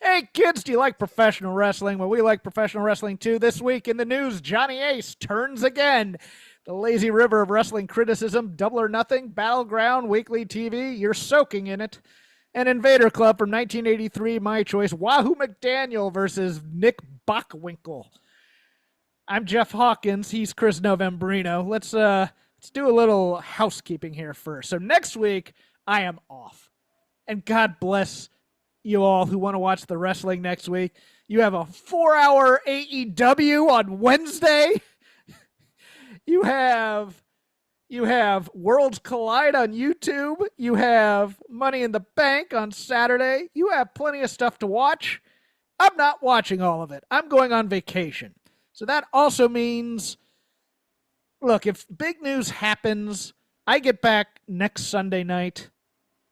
Hey, kids, do you like professional wrestling? Well, we like professional wrestling too. This week in the news, Johnny Ace turns again. The lazy river of wrestling criticism, Double or Nothing, Battleground, weekly TV, you're soaking in it. And in Vader Club from 1983, my choice, Wahoo McDaniel versus Nick Bockwinkel. I'm Jeff Hawkins. He's Chris Novembrino. Let's do a little housekeeping here first. So next week, I am off. And God bless you all who want to watch the wrestling next week. You have a 4-hour AEW on Wednesday. You have Worlds Collide on YouTube. You have Money in the Bank on Saturday. You have plenty of stuff to watch. I'm not watching all of it. I'm going on vacation. So that also means, look, if big news happens, I get back next Sunday night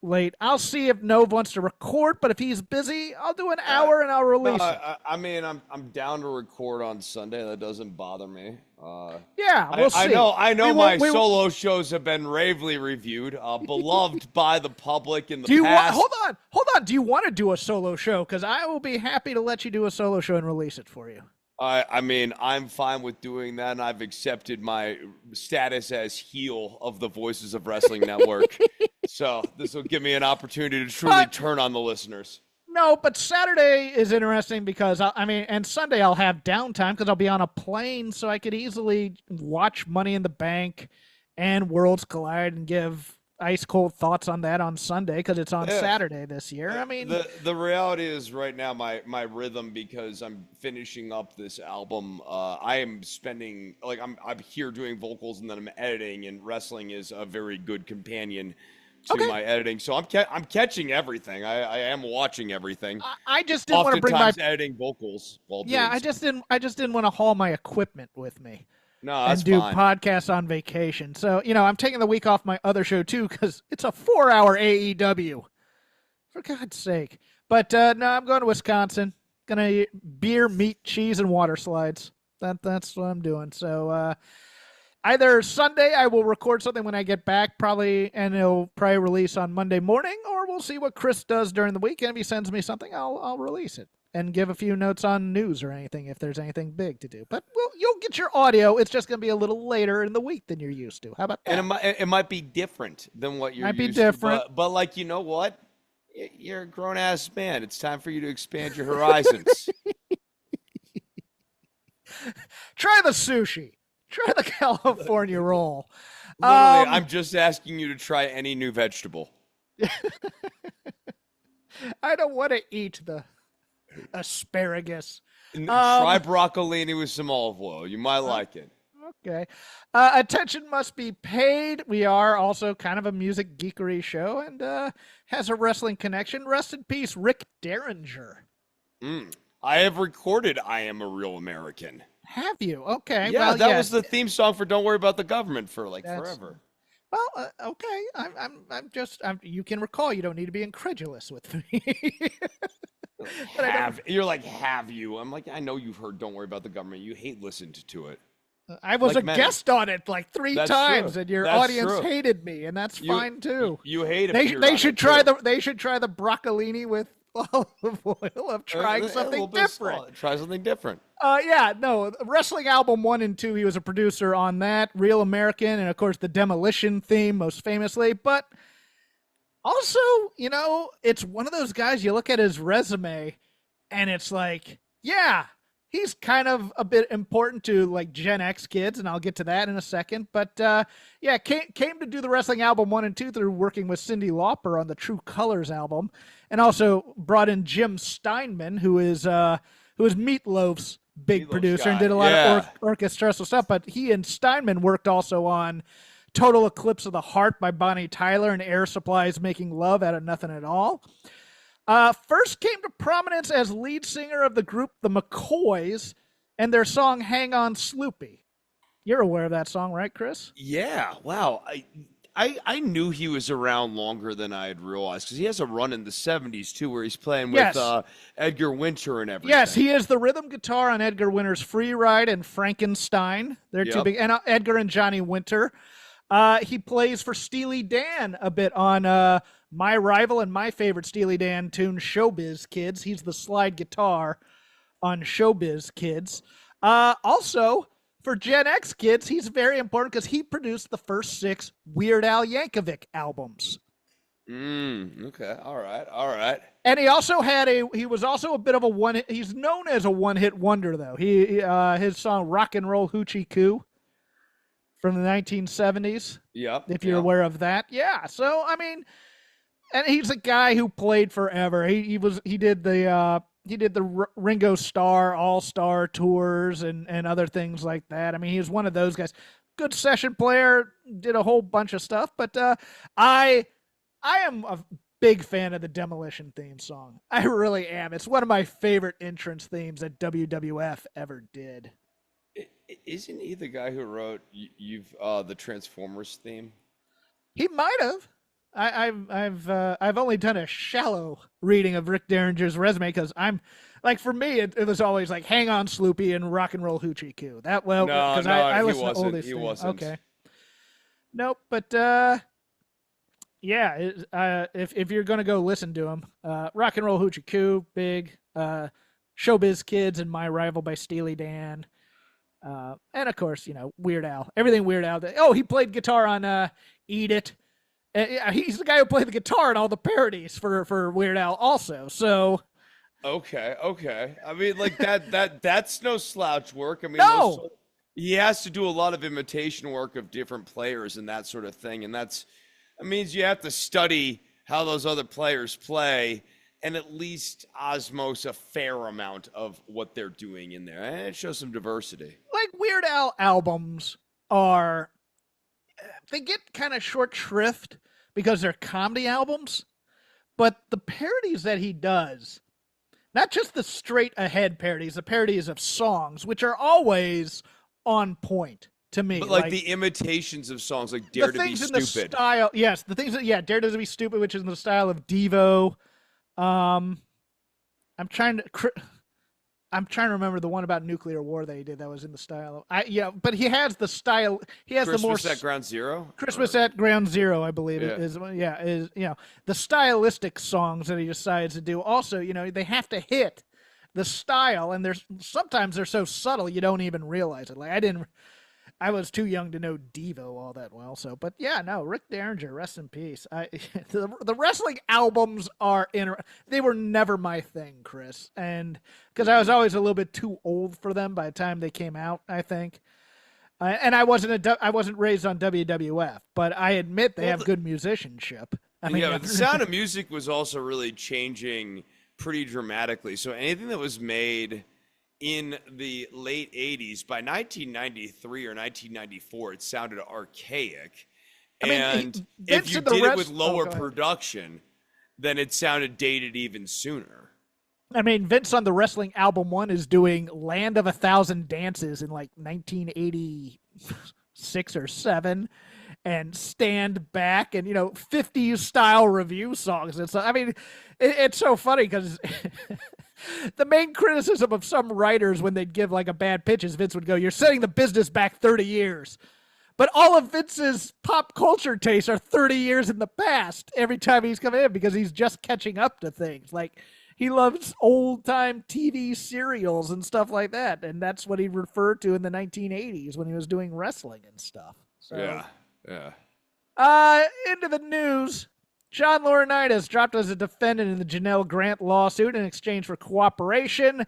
late. I'll see if Nove wants to record, but if he's busy, I'll do an hour and I'll release it. I mean, I'm down to record on Sunday. That doesn't bother me. Yeah, we'll see. I know my solo shows have been ravely reviewed, beloved by the public in the past. Hold on. Do you want to do a solo show? Because I will be happy to let you do a solo show and release it for you. I mean, I'm fine with doing that, and I've accepted my status as heel of the Voices of Wrestling Network. So this will give me an opportunity to truly turn on the listeners. No, but Saturday is interesting because, and Sunday I'll have downtime because I'll be on a plane, so I could easily watch Money in the Bank and Worlds Collide and give ice-cold thoughts on that on Sunday because it's on Saturday this year. I mean, the reality is right now my rhythm, because I'm finishing up this album, I am spending, like, I'm here doing vocals and then I'm editing, and wrestling is a very good companion to my editing. So I'm catching everything. I am watching everything. I just didn't want to bring my editing vocals while doing I just didn't want to haul my equipment with me. No, that's and do fine. podcasts on vacation. So, I'm taking the week off my other show, too, because it's a 4-hour AEW. For God's sake. But, no, I'm going to Wisconsin. Going to eat beer, meat, cheese, and water slides. That's what I'm doing. So, either Sunday I will record something when I get back, and it'll probably release on Monday morning, or we'll see what Chris does during the weekend. If he sends me something, I'll release it. And give a few notes on news or anything if there's anything big to do. But you'll get your audio. It's just going to be a little later in the week than you're used to. How about that? And it might be different than what you're used to. Might be different. But like, you know what? You're a grown-ass man. It's time for you to expand your horizons. Try the sushi. Try the California roll. Literally, I'm just asking you to try any new vegetable. I don't want to eat the asparagus. Try broccolini with some olive oil. You might like it. Okay. Attention must be paid. We are also kind of a music geekery show and has a wrestling connection. Rest in peace, Rick Derringer. I have recorded I Am a Real American. Have you? Okay. Yeah, well, that was the theme song for Don't Worry About the Government for forever. Well, okay. You can recall. You don't need to be incredulous with me. You're like, have you? I'm like, I know you've heard Don't Worry About the Government. You hate listened to it. I was a guest on it like 3 times, and your audience hated me, and that's fine too. You hate it. They should try the broccolini with olive oil of trying something different. Try something different. Wrestling album 1 and 2. He was a producer on that. Real American, and of course the Demolition theme, most famously, but. Also, it's one of those guys, you look at his resume and it's like, yeah, he's kind of a bit important to like Gen X kids, and I'll get to that in a second. But came to do the wrestling album 1 and 2 through working with Cyndi Lauper on the True Colors album, and also brought in Jim Steinman, who is Meatloaf's big producer and did a lot of orchestral stuff. But he and Steinman worked also on Total Eclipse of the Heart by Bonnie Tyler and Air Supply's Making Love Out of Nothing at All. First came to prominence as lead singer of the group The McCoys and their song Hang On Sloopy. You're aware of that song, right, Chris? Yeah. Wow. I knew he was around longer than I had realized, because he has a run in the 70s, too, where he's playing with Edgar Winter and everything. Yes, he is the rhythm guitar on Edgar Winter's Free Ride and Frankenstein. They're two big, and Edgar and Johnny Winter. He plays for Steely Dan a bit on my rival and my favorite Steely Dan tune, Showbiz Kids. He's the slide guitar on Showbiz Kids. Also, for Gen X kids, he's very important because he produced the first 6 Weird Al Yankovic albums. Okay. All right. And he was also a bit of a one. He's known as a one-hit wonder, though. His song "Rock and Roll Hoochie Coo" from the 1970s. Yep. If you're aware of that, yeah. So I mean, and he's a guy who played forever. He did the Ringo Starr All-Star tours and other things like that. I mean, he was one of those guys. Good session player, did a whole bunch of stuff. But I am a big fan of the Demolition theme song. I really am. It's one of my favorite entrance themes that WWF ever did. Isn't he the guy who wrote the Transformers theme? He might have. I've only done a shallow reading of Rick Derringer's resume because I'm like, for me it was always like Hang On Sloopy and Rock and Roll Hoochie Coo. I listen to all this. He wasn't. Okay. Nope, but yeah, if you're gonna go listen to him, Rock and Roll Hoochie Coo, big, Showbiz Kids and My Rival by Steely Dan, and of course, Weird Al, everything Weird Al. He played guitar on Eat It. He's the guy who played the guitar in all the parodies for Weird Al also. So okay. I mean, like that's no slouch work. I mean, no. He has to do a lot of imitation work of different players and that sort of thing, and that means you have to study how those other players play and at least osmose a fair amount of what they're doing in there, and it shows some diversity. Like Weird Al albums they get kind of short shrift because they're comedy albums, but the parodies that he does, not just the straight ahead parodies, the parodies of songs, which are always on point to me. But like the imitations of songs, like Dare to Be Stupid. The style, yes, the things that, Dare to Be Stupid, which is in the style of Devo. I'm trying to remember the one about nuclear war that he did that was in the style of, but he has the style. He has Christmas at Ground Zero. Christmas at Ground Zero, I believe it is. Is the stylistic songs that he decides to do. Also, they have to hit the style, and sometimes they're so subtle you don't even realize it. Like I was too young to know Devo all that well. So, but Rick Derringer, rest in peace. The wrestling albums they were never my thing, Chris, and because I was always a little bit too old for them by the time they came out, I think. And I wasn't raised on WWF, but I admit they have good musicianship. But the sound of music was also really changing pretty dramatically. So anything that was made in the late 80s, by 1993 or 1994, it sounded archaic. And if you did it with lower production, then it sounded dated even sooner. I mean, Vince on the Wrestling Album 1 is doing Land of a Thousand Dances in like 1986 or 7 and Stand Back and, 50s style review songs. It's so funny because the main criticism of some writers when they'd give like a bad pitch is Vince would go, "You're setting the business back 30 years. But all of Vince's pop culture tastes are 30 years in the past every time he's coming in because he's just catching up to things. Like, he loves old-time TV serials and stuff like that, and that's what he referred to in the 1980s when he was doing wrestling and stuff. So, yeah. Into the news. John Laurinaitis dropped as a defendant in the Janelle Grant lawsuit in exchange for cooperation.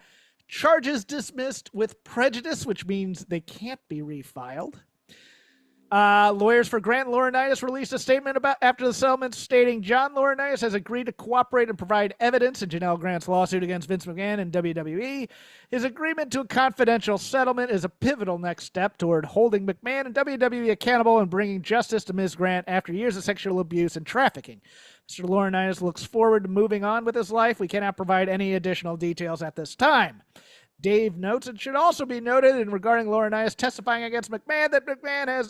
Charges dismissed with prejudice, which means they can't be refiled. Lawyers for Grant Laurinaitis released a statement after the settlement stating John Laurinaitis has agreed to cooperate and provide evidence in Janelle Grant's lawsuit against Vince McMahon and WWE. His agreement to a confidential settlement is a pivotal next step toward holding McMahon and WWE accountable and bringing justice to Ms. Grant after years of sexual abuse and trafficking. Mr. Laurinaitis looks forward to moving on with his life. We cannot provide any additional details at this time. Dave notes it should also be noted in regarding Laurinaitis testifying against McMahon that McMahon has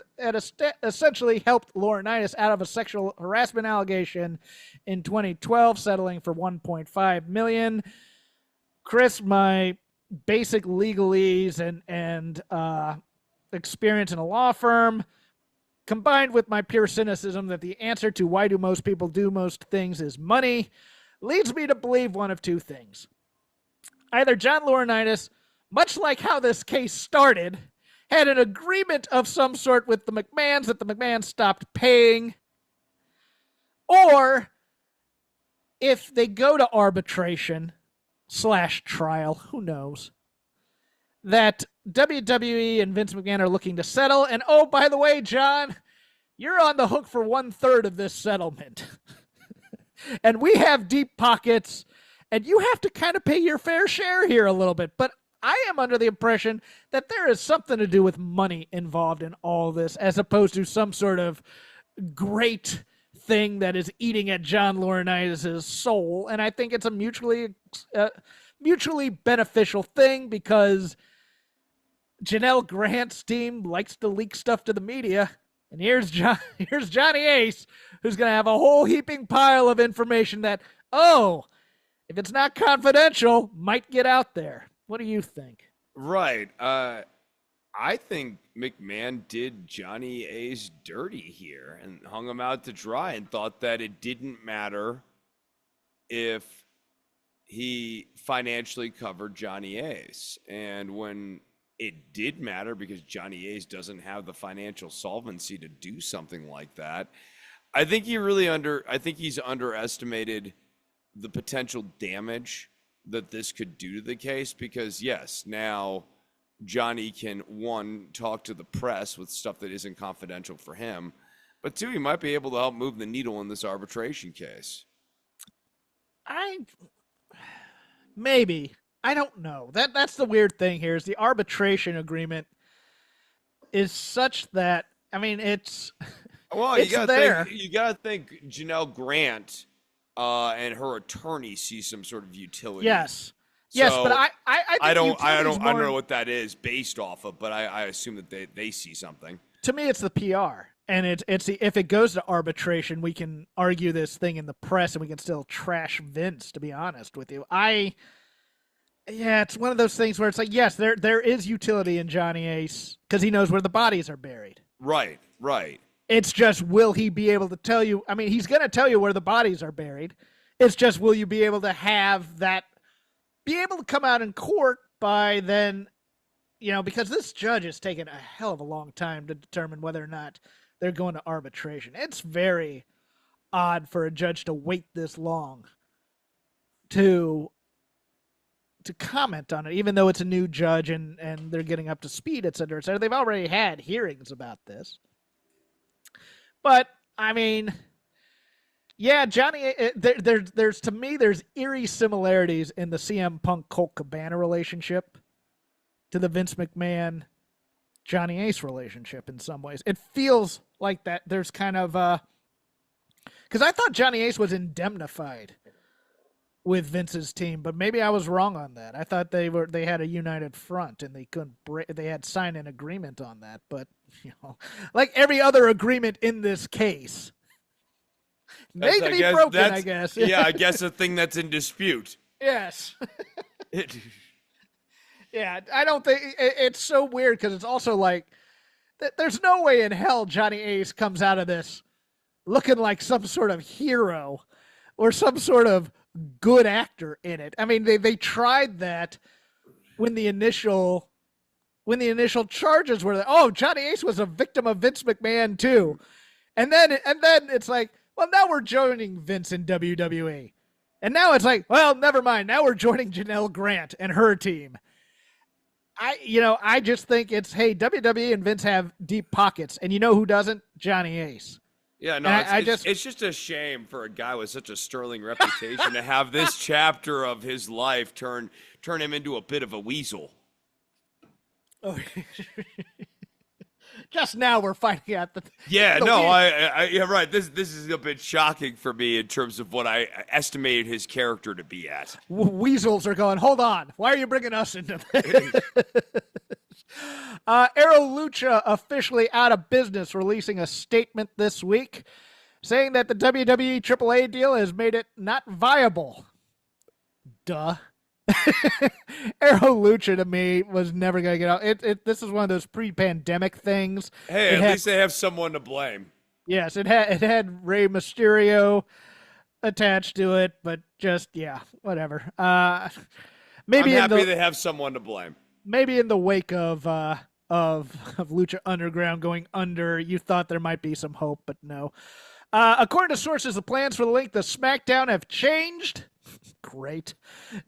essentially helped Laurinaitis out of a sexual harassment allegation in 2012, settling for $1.5 million. Chris, my basic legalese and experience in a law firm, combined with my pure cynicism that the answer to why do most people do most things is money, leads me to believe one of two things. Either John Laurinaitis, much like how this case started, had an agreement of some sort with the McMahons that the McMahons stopped paying, or if they go to arbitration/trial, who knows, that WWE and Vince McMahon are looking to settle. And oh, by the way, John, you're on the hook for 1/3 of this settlement. And we have deep pockets, and you have to kind of pay your fair share here a little bit. But I am under the impression that there is something to do with money involved in all this, as opposed to some sort of great thing that is eating at John Laurinaitis' soul. And I think it's a mutually beneficial thing, because Janelle Grant's team likes to leak stuff to the media. And here's Johnny Ace, who's going to have a whole heaping pile of information that, oh, if it's not confidential, might get out there. What do you think? Right. I think McMahon did Johnny Ace dirty here and hung him out to dry and thought that it didn't matter if he financially covered Johnny Ace. And when it did matter, because Johnny Ace doesn't have the financial solvency to do something like that, I think he's underestimated the potential damage that this could do to the case, because yes, now Johnny can, one, talk to the press with stuff that isn't confidential for him, but two, he might be able to help move the needle in this arbitration case. Maybe. I don't know. That's the weird thing here, is the arbitration agreement is such that, I mean, it's well, it's there. You gotta think Janelle Grant and her attorney see some sort of utility. Yes. Yes, so but I don't know what that is based off of, but I assume that they see something. To me, it's the PR, and it's if it goes to arbitration, we can argue this thing in the press, and we can still trash Vince. To be honest with you, it's one of those things where it's like, yes, there is utility in Johnny Ace because he knows where the bodies are buried. Right. It's just, will he be able to tell you? I mean, he's going to tell you where the bodies are buried. It's just, will you be able to have that? Be able to come out in court by then, because this judge has taken a hell of a long time to determine whether or not they're going to arbitration. It's very odd for a judge to wait this long to comment on it, even though it's a new judge and they're getting up to speed, et cetera, et cetera. They've already had hearings about this. But, I mean, yeah, Johnny, there's to me, there's eerie similarities in the CM Punk Colt Cabana relationship to the Vince McMahon Johnny Ace relationship in some ways. It feels like that there's kind of because I thought Johnny Ace was indemnified with Vince's team, but maybe I was wrong on that. I thought they had a united front and they had signed an agreement on that, but like every other agreement in this case, made to be broken, I guess. Yeah, I guess a thing that's in dispute. Yes. Yeah, I don't think it's so weird, because it's also like there's no way in hell Johnny Ace comes out of this looking like some sort of hero or some sort of good actor in it. I mean, they tried that when the initial charges were that, oh, Johnny Ace was a victim of Vince McMahon too, and then it's like, well, now we're joining Vince in WWE, and now it's like, well, never mind, now we're joining Janelle Grant and her team. I just think it's, hey, WWE and Vince have deep pockets, and you know who doesn't? Johnny Ace. Yeah, no, it's just a shame for a guy with such a sterling reputation to have this chapter of his life turn him into a bit of a weasel. Oh, just now we're finding out that. Yeah, yeah, right. This is a bit shocking for me in terms of what I estimated his character to be at. Weasels are going, hold on, why are you bringing us into this? Aero Lucha officially out of business, releasing a statement this week saying that the WWE AAA deal has made it not viable. Duh. Arrow Lucha to me was never going to get out. This is one of those pre-pandemic things. Hey, at least they have someone to blame. Yes, it had Rey Mysterio attached to it, but just yeah, whatever. Maybe I'm happy they have someone to blame. Maybe in the wake of Lucha Underground going under, you thought there might be some hope, but no. According to sources, the plans for the length of SmackDown have changed. Great.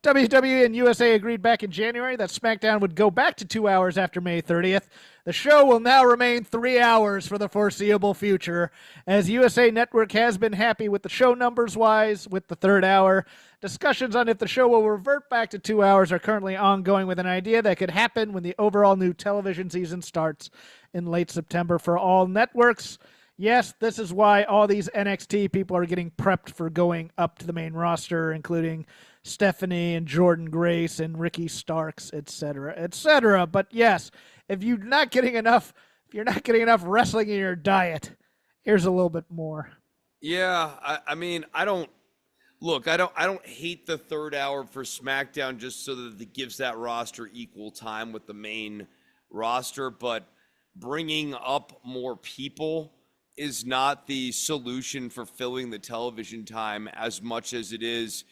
WWE and USA agreed back in January that SmackDown would go back to 2 hours after May 30th. The show will now remain 3 hours for the foreseeable future, as USA Network has been happy with the show numbers-wise with the third hour. Discussions on if the show will revert back to 2 hours are currently ongoing, with an idea that could happen when the overall new television season starts in late September for all networks. Yes, this is why all these NXT people are getting prepped for going up to the main roster, including Stephanie and Jordan Grace and Ricky Starks, etc., etc. But yes, if you're not getting enough wrestling in your diet, here's a little bit more. Yeah, I mean, I don't hate the third hour for SmackDown just so that it gives that roster equal time with the main roster, but bringing up more people is not the solution for filling the television time as much as it is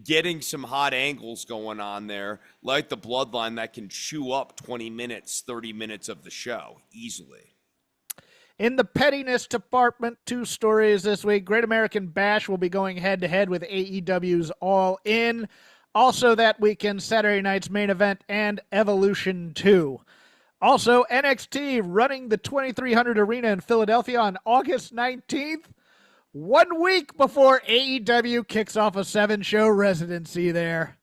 getting some hot angles going on there, like the Bloodline, that can chew up 20 minutes, 30 minutes of the show easily. In the pettiness department, 2 stories this week. Great American Bash will be going head-to-head with AEW's All In. Also that weekend, Saturday night's main event and Evolution 2. Also, NXT running the 2300 Arena in Philadelphia on August 19th, 1 week before AEW kicks off a 7-show residency there.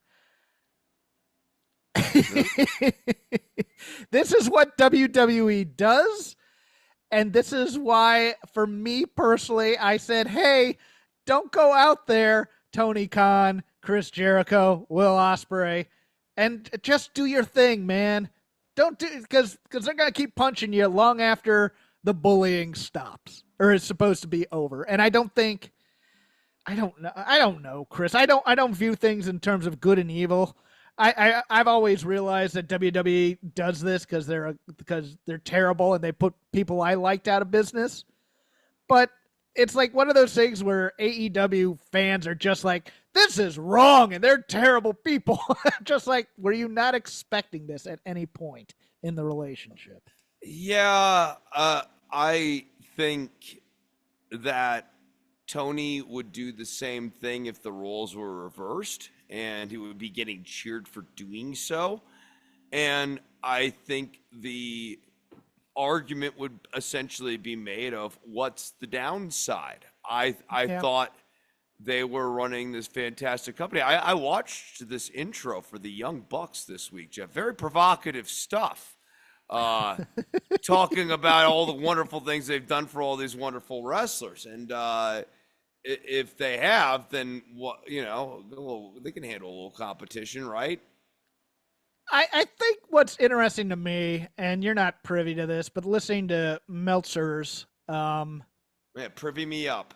This is what WWE does, and this is why, for me personally, I said, hey, don't go out there, Tony Khan, Chris Jericho, Will Ospreay, and just do your thing, man. Don't do, because they're going to keep punching you long after the bullying stops or is supposed to be over. And I don't know, Chris. I don't view things in terms of good and evil. I've always realized that WWE does this because they're terrible and they put people I liked out of business. But it's like one of those things where AEW fans are just like, this is wrong and they're terrible people. Just like, were you not expecting this at any point in the relationship? Yeah, I think that Tony would do the same thing if the roles were reversed, and he would be getting cheered for doing so. And I think the argument would essentially be made of what's the downside. I thought they were running this fantastic company. I watched this intro for the Young Bucks this week, Jeff. Very provocative stuff. Talking about all the wonderful things they've done for all these wonderful wrestlers. And if they have, then what, they can handle a little competition, right? I think what's interesting to me, and you're not privy to this, but listening to Meltzer's privy me up.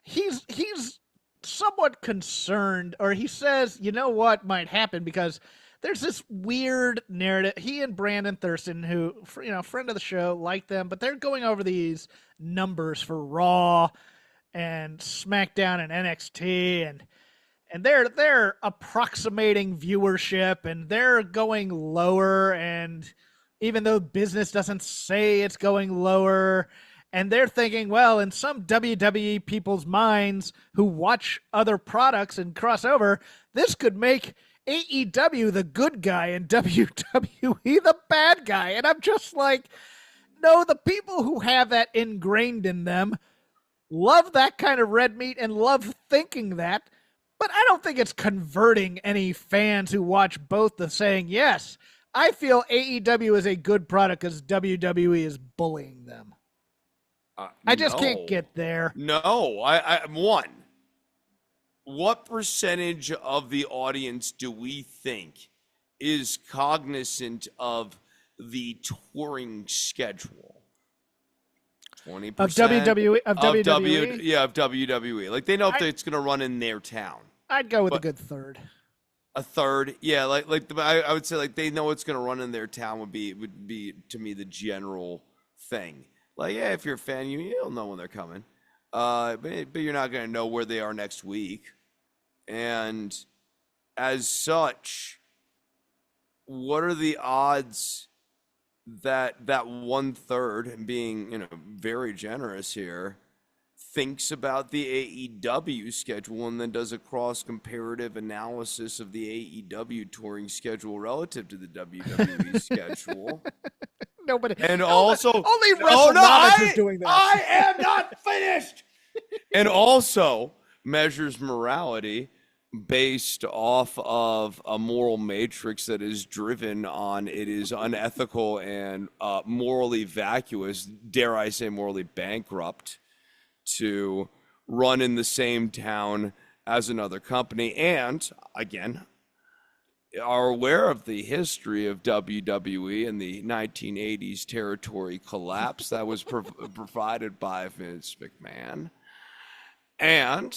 He's somewhat concerned, or he says, you know what might happen, because there's this weird narrative. He and Brandon Thurston, who, friend of the show, like them, but they're going over these numbers for Raw and SmackDown and NXT, and they're approximating viewership, and they're going lower, and even though business doesn't say it's going lower, and they're thinking, well, in some WWE people's minds who watch other products and cross over, this could make AEW the good guy and WWE the bad guy. And I'm just like, no, the people who have that ingrained in them love that kind of red meat and love thinking that. But I don't think it's converting any fans who watch both to saying, yes, I feel AEW is a good product because WWE is bullying them. I just can't get there. No, what percentage of the audience do we think is cognizant of the touring schedule? 20% of WWE. Of WWE. Of WWE. Like, they know if it's going to run in their town. I'd go with a good third. A third, yeah, I would say like they know what's gonna run in their town would be to me the general thing. Like, yeah, if you're a fan, you'll know when they're coming, but you're not gonna know where they are next week. And as such, what are the odds that that one third, and being very generous here, thinks about the AEW schedule and then does a cross comparative analysis of the AEW touring schedule relative to the WWE schedule. Nobody. And also, only WrestleNomics is doing that. I am not finished. And also measures morality based off of a moral matrix that is driven on it is unethical and morally vacuous, dare I say morally bankrupt, to run in the same town as another company, and again are aware of the history of WWE and the 1980s territory collapse that was provided by Vince McMahon, and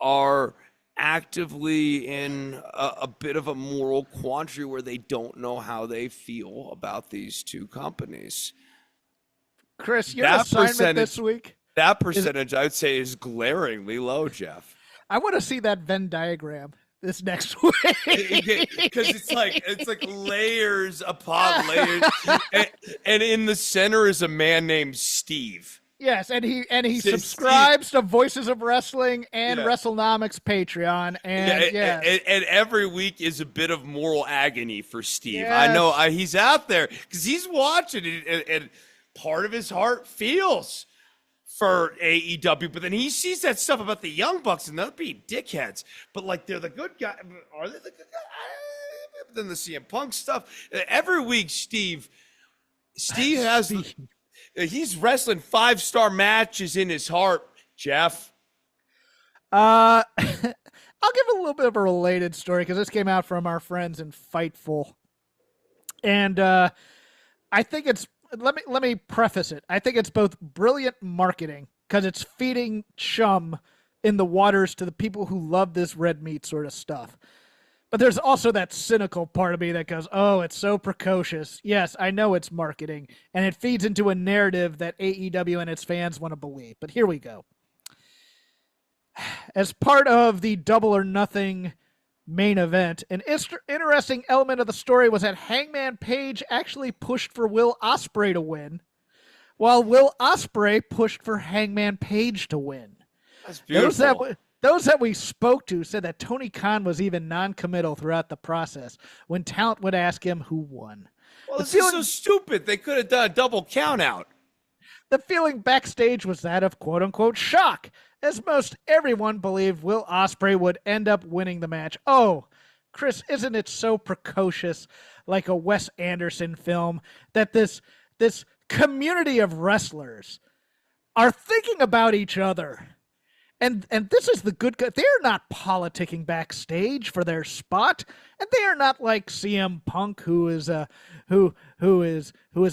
are actively in a bit of a moral quandary where they don't know how they feel about these two companies. Chris, your assignment this week. That percentage, I would say, is glaringly low, Jeff. I want to see that Venn diagram this next week because it's like layers upon layers, and in the center is a man named Steve. Yes, and he subscribes to Voices of Wrestling and WrestleNomics Patreon, and every week is a bit of moral agony for Steve. Yes. I know he's out there because he's watching it, and part of his heart feels for AEW, but then he sees that stuff about the Young Bucks and they'll be dickheads, but like they're the good guys. Are they the good guys? But then the CM Punk stuff. Every week, Steve has he's wrestling 5-star matches in his heart, Jeff. I'll give a little bit of a related story because this came out from our friends in Fightful, and I think it's. Let me preface it. I think it's both brilliant marketing because it's feeding chum in the waters to the people who love this red meat sort of stuff. But there's also that cynical part of me that goes, oh, it's so precocious. Yes, I know it's marketing, and it feeds into a narrative that AEW and its fans want to believe. But here we go. As part of the Double or Nothing main event, an interesting element of the story was that Hangman Page actually pushed for Will Ospreay to win, while Will Ospreay pushed for Hangman Page to win. That's beautiful. Those that we spoke to said that Tony Khan was even non-committal throughout the process when talent would ask him who won. Well, this is so stupid. They could have done a double count out. The feeling backstage was that of quote-unquote shock, as most everyone believed Will Ospreay would end up winning the match. Oh, Chris, isn't it so precocious, like a Wes Anderson film, that this community of wrestlers are thinking about each other? And this is the good guy. They're not politicking backstage for their spot, and they are not like CM Punk, who is a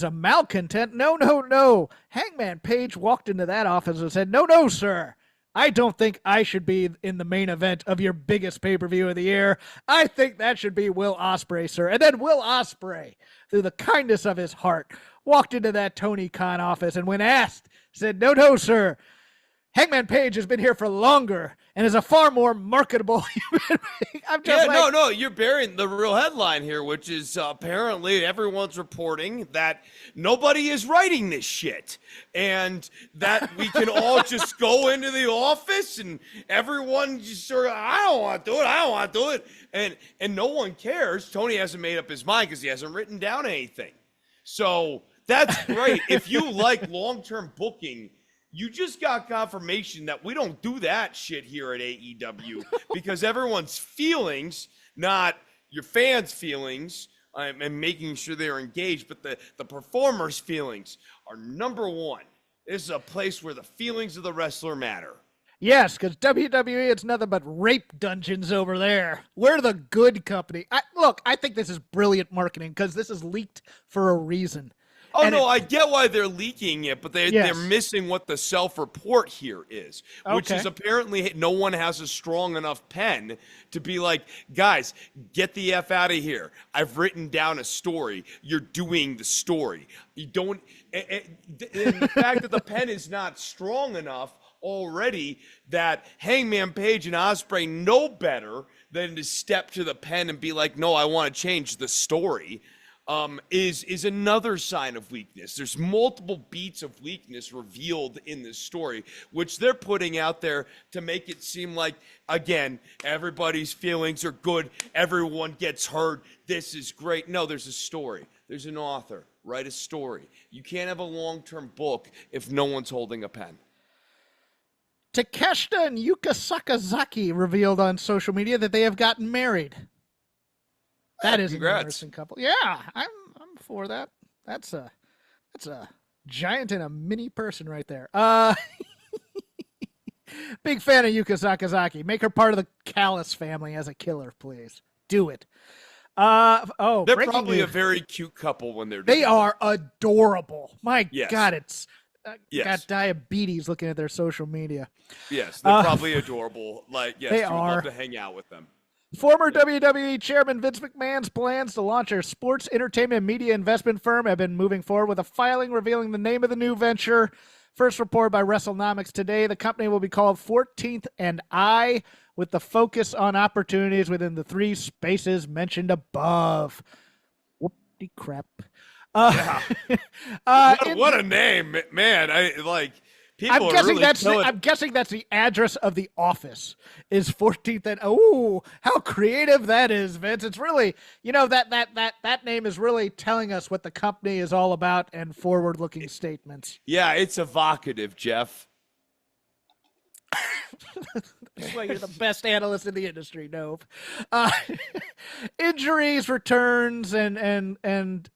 malcontent. No. Hangman Page walked into that office and said, "No, sir. I don't think I should be in the main event of your biggest pay-per-view of the year. I think that should be Will Ospreay, sir." And then Will Ospreay, through the kindness of his heart, walked into that Tony Khan office and when asked, said, "No, sir. Hangman Page has been here for longer and is a far more marketable human being." I'm just no, you're burying the real headline here, which is apparently everyone's reporting that nobody is writing this shit and that we can all just go into the office and everyone just sort of, I don't want to do it. And no one cares. Tony hasn't made up his mind because he hasn't written down anything. So that's great. If you like long-term booking, you just got confirmation that we don't do that shit here at AEW because everyone's feelings, not your fans' feelings, and making sure they're engaged, but the performers' feelings are number one. This is a place where the feelings of the wrestler matter. Yes, because WWE, it's nothing but rape dungeons over there. We're the good company. I think this is brilliant marketing because this is leaked for a reason. Oh, And no, I get why they're leaking it, but they're Yes. missing what the self-report here is, which Okay. is apparently no one has a strong enough pen to be like, guys, get the F out of here. I've written down a story. You're doing the story. You don't, and the fact that the pen is not strong enough already, that Hangman Page and Ospreay know better than to step to the pen and be like, no, I want to change the story. Is another sign of weakness. There's multiple beats of weakness revealed in this story, which they're putting out there to make it seem like, again, everybody's feelings are good. Everyone gets heard. This is great. No, there's a story. There's an author. Write a story. You can't have a long-term book if no one's holding a pen. Takeshita and Yuka Sakazaki revealed on social media that they have gotten married. That is Congrats. an interesting couple. Yeah, I'm for that. That's a giant and a mini person right there. Big fan of Yuka Sakazaki. Make her part of the Callis family as a killer, please. Do it. They're news. probably a very cute couple when they're They together. are adorable. My Yes. God, it's Yes. got diabetes looking at their social media. Yes, they're probably adorable. Like, yes, They you would are. love to hang out with them. Former WWE Chairman Vince McMahon's plans to launch a sports entertainment media investment firm have been moving forward with a filing revealing the name of the new venture. First reported by WrestleNomics today, the company will be called 14th and I, with the focus on opportunities within the three spaces mentioned above. Whoopty crap. What a name, man! People are really killing. I'm guessing that's the address of the office is 14th and how creative that is, Vince. It's really, that name is really telling us what the company is all about and forward-looking statements. Yeah, it's evocative, Jeff. That's why you're the best analyst in the industry, Nove. Injuries, returns, and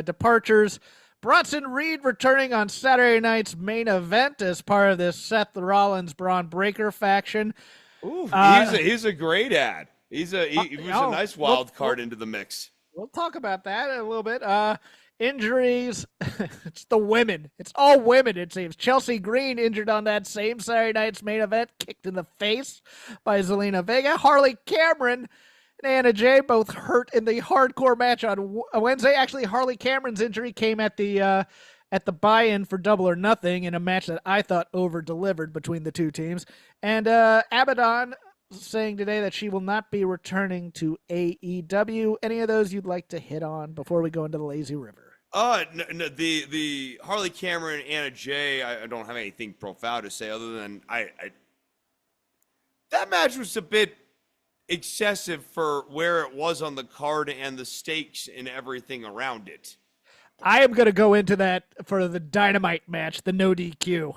departures. Bronson Reed returning on Saturday night's main event as part of this Seth Rollins Braun Breaker faction. Ooh, he's a great ad. He was a nice wild card into the mix. We'll talk about that in a little bit. Injuries. It's the women. It's all women, it seems. Chelsea Green injured on that same Saturday night's main event, kicked in the face by Zelina Vega. Harley Cameron and Anna Jay both hurt in the hardcore match on Wednesday. Actually, Harley Cameron's injury came at the buy-in for Double or Nothing in a match that I thought over-delivered between the two teams. And Abaddon saying today that she will not be returning to AEW. Any of those you'd like to hit on before we go into the Lazy River? No, the Harley Cameron and Anna Jay, I don't have anything profound to say other than that match was a bit excessive for where it was on the card and the stakes and everything around it. I am going to go into that for the Dynamite match, the no DQ,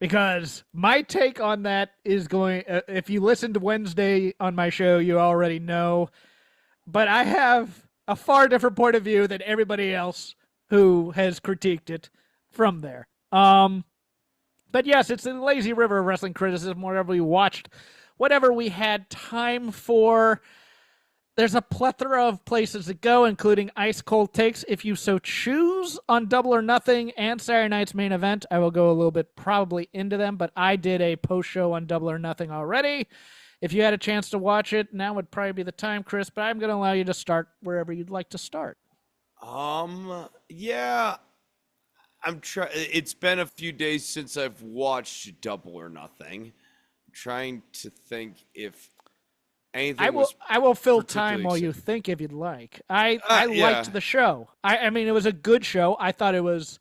because my take on that is going, if you listened to Wednesday on my show, you already know, but I have a far different point of view than everybody else who has critiqued it from there. But yes, it's the Lazy River of wrestling criticism, wherever we watched whatever we had time for. There's a plethora of places to go, including ice cold takes if you so choose on Double or Nothing and Saturday night's main event. I will go a little bit probably into them, but I did a post show on Double or Nothing already. If you had a chance to watch it, now would probably be the time, Chris, but I'm going to allow you to start wherever you'd like to start. Yeah, I'm trying. It's been a few days since I've watched Double or Nothing. I'm trying to think if anything I will fill time while you think if you'd like. I liked the show. I mean, it was a good show. I thought it was.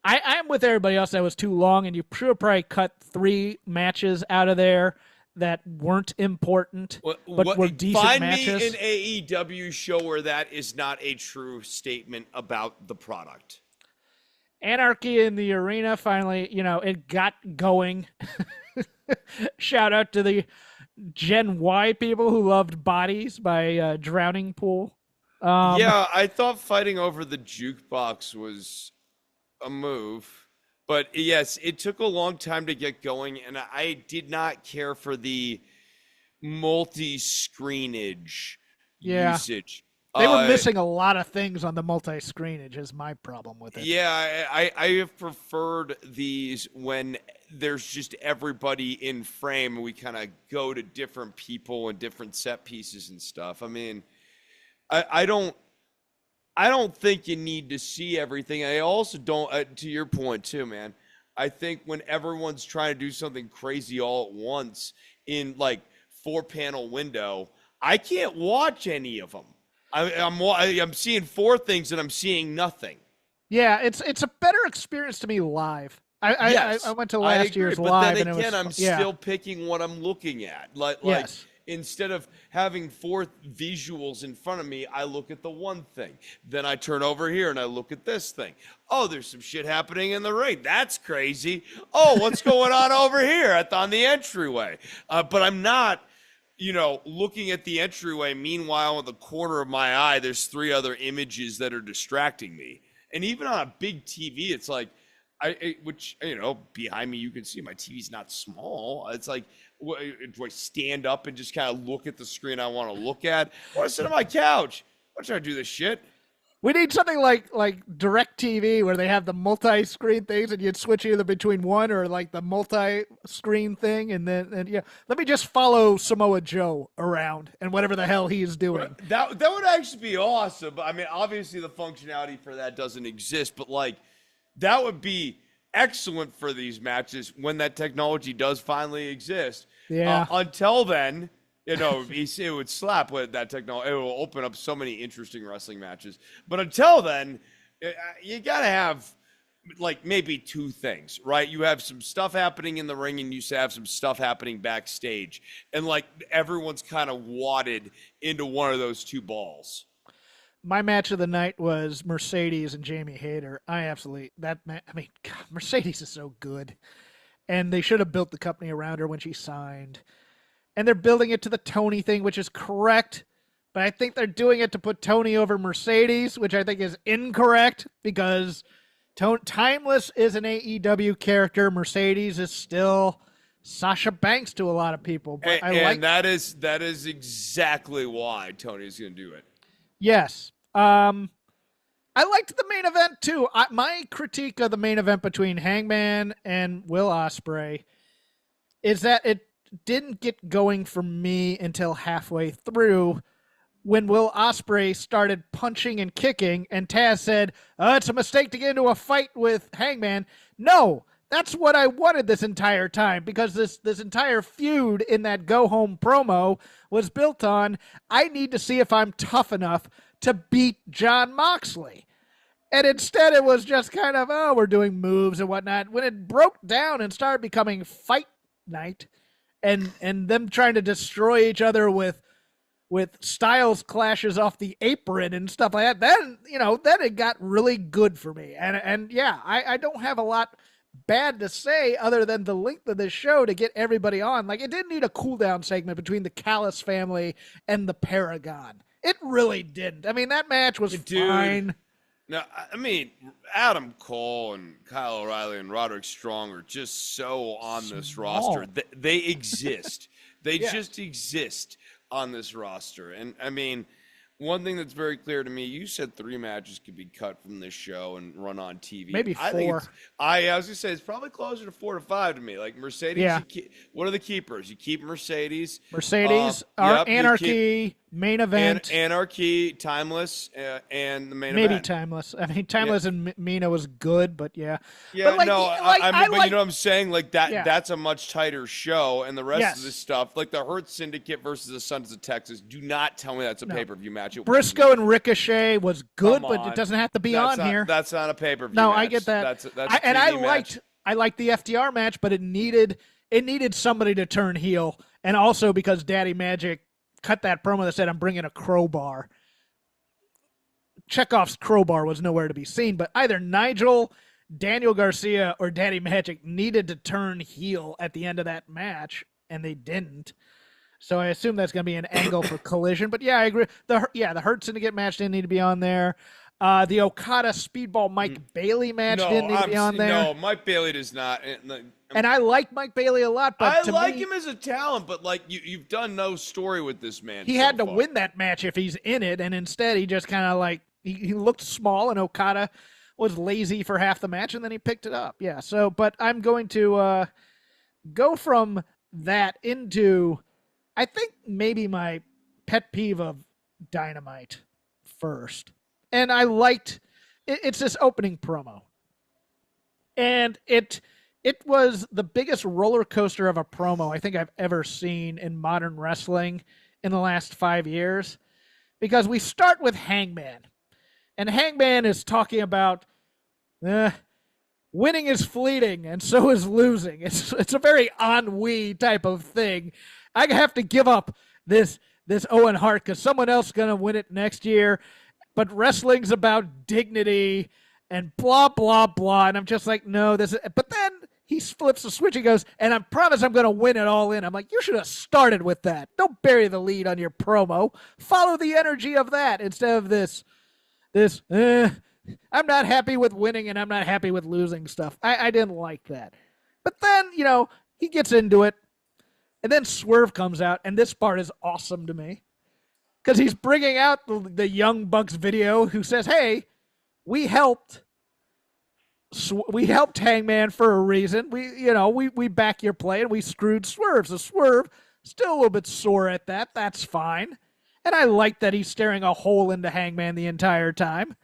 I'm with everybody else that it was too long, and you should have probably cut 3 matches out of there that weren't important, but were decent matches. Find me an AEW show where that is not a true statement about the product. Anarchy in the Arena, finally, it got going. Shout out to the Gen Y people who loved Bodies by Drowning Pool. Yeah, I thought fighting over the jukebox was a move. But yes, it took a long time to get going, and I did not care for the multi-screenage usage. They were Uh, missing a lot of things on the multi-screenage is my problem with it. yeah, I have preferred these when there's just everybody in frame and we kind of go to different people and different set pieces and stuff. I mean, I don't think you need to see everything. I also don't, to your point too, man. I think when everyone's trying to do something crazy all at once in like 4-panel window, I can't watch any of them. I'm seeing 4 things and I'm seeing nothing. Yeah, it's a better experience to me live. Yes, I went to I last agree. year's But live then and it again, was I'm still picking what I'm looking at. Like yes. instead of having 4 visuals in front of me, I look at the one thing. Then I turn over here and I look at this thing. Oh, there's some shit happening in the ring. That's crazy. Oh, what's going on over here on the entryway? But I'm not, looking at the entryway. Meanwhile, in the corner of my eye, there's 3 other images that are distracting me. And even on a big TV, it's like, which, behind me, you can see my TV's not small. It's like, do I stand up and just kind of look at the screen I want to look at? I want to sit on my couch. I'm trying to do this shit. We need something like Direct TV where they have the multi-screen things and you'd switch either between one or like the multi-screen thing and then let me just follow Samoa Joe around and whatever the hell he's doing. That would actually be awesome. I mean, obviously the functionality for that doesn't exist, but like that would be excellent for these matches when that technology does finally exist. Yeah. Until then, it would slap with that technology. It will open up so many interesting wrestling matches. But until then, you got to have like maybe 2 things, right? You have some stuff happening in the ring and you have some stuff happening backstage. And like everyone's kind of wadded into one of those 2 balls. My match of the night was Mercedes and Jamie Hayter. Mercedes is so good. And they should have built the company around her when she signed. And they're building it to the Tony thing, which is correct. But I think they're doing it to put Tony over Mercedes, which I think is incorrect because Timeless is an AEW character. Mercedes is still Sasha Banks to a lot of people. But that is exactly why Tony's going to do it. Yes. I liked the main event too. My critique of the main event between Hangman and Will Ospreay is that it didn't get going for me until halfway through when Will Ospreay started punching and kicking and Taz said, it's a mistake to get into a fight with Hangman. No, that's what I wanted this entire time because this entire feud in that go home promo was built on, I need to see if I'm tough enough to beat Jon Moxley. And instead it was just kind of, we're doing moves and whatnot. When it broke down and started becoming fight night and them trying to destroy each other with styles clashes off the apron and stuff like that, then it got really good for me. And I don't have a lot bad to say other than the length of this show to get everybody on. Like, it didn't need a cool down segment between the Callis family and the Paragon. It really didn't. I mean, that match was fine. No, I mean, Adam Cole and Kyle O'Reilly and Roderick Strong are just so on this roster. They exist. They just exist on this roster. And, I mean, one thing that's very clear to me, you said 3 matches could be cut from this show and run on TV. Maybe 4. I was going to say, it's probably closer to 4 to 5 to me. Like, Mercedes, what are the keepers? You keep Mercedes. Anarchy, main event. Anarchy, Timeless, and the main Maybe event. Timeless. I mean, Timeless and Mina was good, but yeah. Yeah, but you know what I'm saying? Like, that's a much tighter show, and the rest of this stuff, like the Hurt Syndicate versus the Sons of Texas, do not tell me that's a pay-per-view match. Briscoe and Ricochet was good, but it doesn't have to be on here. That's not a pay-per-view No, match. I get that. That's I liked the FTR match, but it needed somebody to turn heel, and also because Daddy Magic cut that promo that said, I'm bringing a crowbar. Chekhov's crowbar was nowhere to be seen, but either Nigel, Daniel Garcia, or Daddy Magic needed to turn heel at the end of that match, and they didn't. So I assume that's going to be an angle for Collision. But yeah, I agree. The Hurt Syndicate match didn't need to be on there. The Okada Speedball Mike Bailey match didn't need to be on there. No, Mike Bailey does not. And I like Mike Bailey a lot, but I to like me, him as a talent, but like you've done no story with this man. he so had to far. win that match if he's in it, and instead he just kind of like he looked small, and Okada was lazy for half the match, and then he picked it up. Yeah. So, but I'm going to go from that into, I think maybe my pet peeve of Dynamite first, and I liked it's this opening promo, and it was the biggest roller coaster of a promo I think I've ever seen in modern wrestling in the last 5 years, because we start with Hangman, and Hangman is talking about winning is fleeting and so is losing. It's a very ennui type of thing. I have to give up this Owen Hart because someone else is going to win it next year, but wrestling's about dignity and blah, blah, blah. And I'm just like, no, this is, but then he flips the switch and goes, and I promise I'm going to win it all in. I'm like, you should have started with that. Don't bury the lead on your promo. Follow the energy of that instead of this, I'm not happy with winning and I'm not happy with losing stuff. I didn't like that. But then, he gets into it, and then Swerve comes out, and this part is awesome to me because he's bringing out the Young Bucks video who says, hey, we helped Hangman for a reason. We back your play, and we screwed Swerve. So Swerve still a little bit sore at that. That's fine. And I like that he's staring a hole into Hangman the entire time.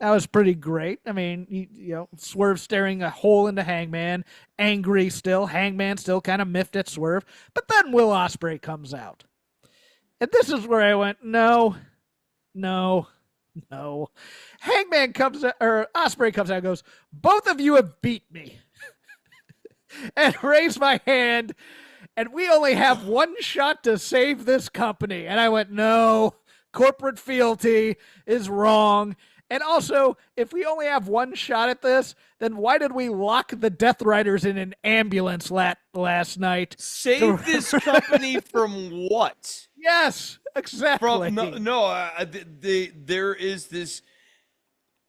That was pretty great. I mean, Swerve staring a hole into Hangman, angry still. Hangman still kind of miffed at Swerve. But then Will Ospreay comes out. And this is where I went, no. Hangman comes out, or Ospreay comes out and goes, both of you have beat me. And raised my hand, and we only have one shot to save this company. And I went, no, corporate fealty is wrong. And also, if we only have one shot at this, then why did we lock the Death Riders in an ambulance last night? Save this company from what? Yes, exactly. There is this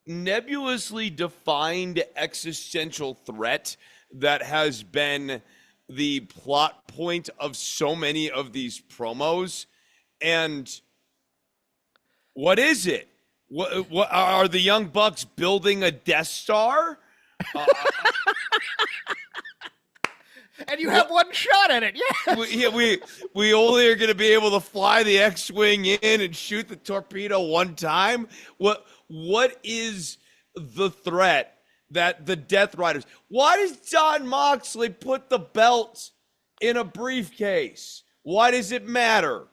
nebulously defined existential threat that has been the plot point of so many of these promos. And what is it? What are the Young Bucks building a Death Star? And you have one shot at it, we only are going to be able to fly the X-wing in and shoot the torpedo one time. What is the threat that the Death Riders? Why does Jon Moxley put the belt in a briefcase? Why does it matter?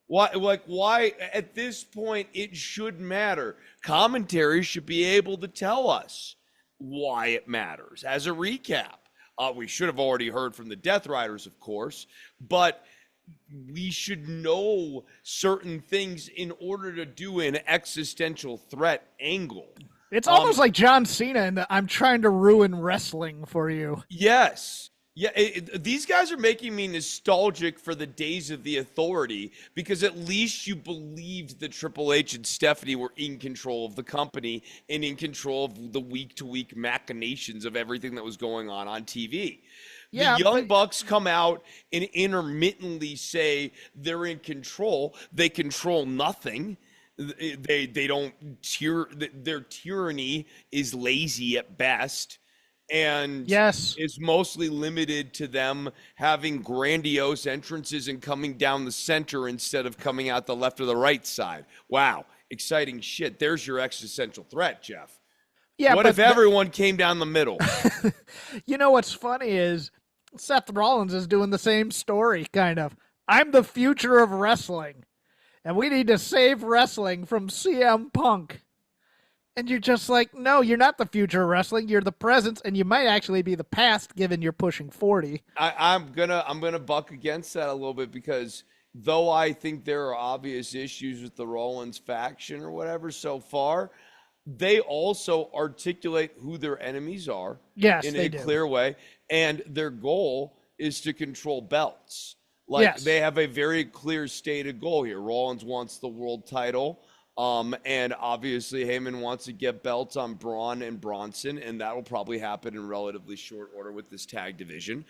Why at this point it should matter? Commentary should be able to tell us why it matters as a recap. We should have already heard from the Death Riders, of course, but we should know certain things in order to do an existential threat angle. It's almost like John Cena and I'm trying to ruin wrestling for you. Yes. Yeah, these guys are making me nostalgic for the days of the Authority, because at least you believed that Triple H and Stephanie were in control of the company and in control of the week-to-week machinations of everything that was going on TV. Yeah, the Young Bucks come out and intermittently say they're in control. They control nothing. They don't their tyranny is lazy at best. And yes, it's mostly limited to them having grandiose entrances and coming down the center instead of coming out the left or the right side. Wow, exciting shit. There's your existential threat, Jeff. Yeah, what if everyone came down the middle? You know what's funny is Seth Rollins is doing the same story, kind of. I'm the future of wrestling, and we need to save wrestling from CM Punk. And you're just like, no, you're not the future of wrestling. You're the present, and you might actually be the past, given you're pushing 40. I'm gonna buck against that a little bit, because though I think there are obvious issues with the Rollins faction or whatever so far, they also articulate who their enemies are in a clear way, and their goal is to control belts. They have a very clear stated goal here. Rollins wants the world title. And obviously Heyman wants to get belts on Braun and Bronson, and that will probably happen in relatively short order with this tag division.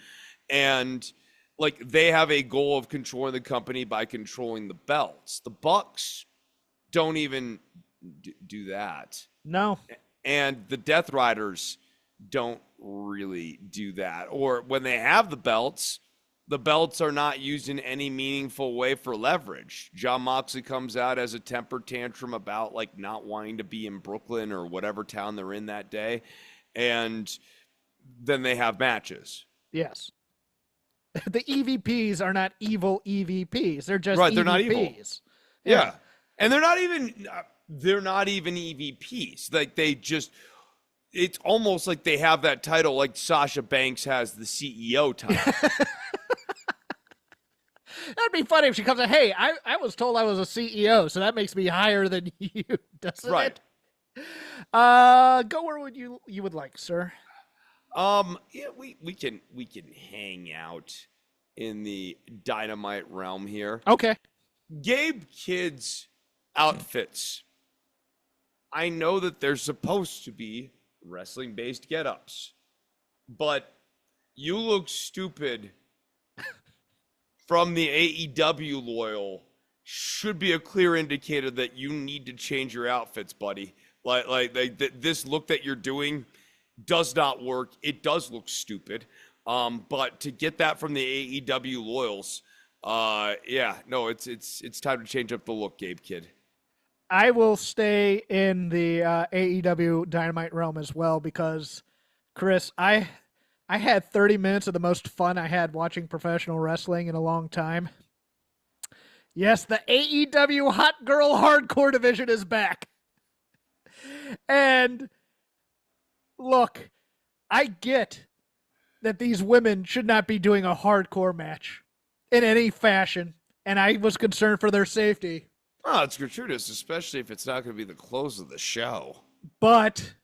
And like they have a goal of controlling the company by controlling the belts. The Bucks don't even do that. No. And the Death Riders don't really do that. Or when they have the belts are not used in any meaningful way for leverage. Jon Moxley comes out as a temper tantrum about like not wanting to be in Brooklyn or whatever town they're in that day. And then they have matches. Yes. The EVPs are not evil EVPs. They're just right. They're EVPs. Not evil. Yeah. And they're not even EVPs. Like they just, it's almost like they have that title like Sasha Banks has the CEO title. That'd be funny if she comes out, hey, I was told I was a CEO, so that makes me higher than you, doesn't right. it? Go where would you would like, sir? Yeah, we can hang out in the Dynamite realm here. Okay. Gabe Kidd's outfits. I know that they're supposed to be wrestling-based get-ups, but you look stupid from the AEW loyal should be a clear indicator that you need to change your outfits, buddy. Like this look that you're doing does not work. It does look stupid. But to get that from the AEW loyals, it's time to change up the look, Gabe Kidd. I will stay in the AEW Dynamite realm as well because, Chris, I had 30 minutes of the most fun I had watching professional wrestling in a long time. Yes, the AEW Hot Girl Hardcore division is back. And look, I get that these women should not be doing a hardcore match in any fashion, and I was concerned for their safety. Oh, it's gratuitous, especially if it's not going to be the close of the show. But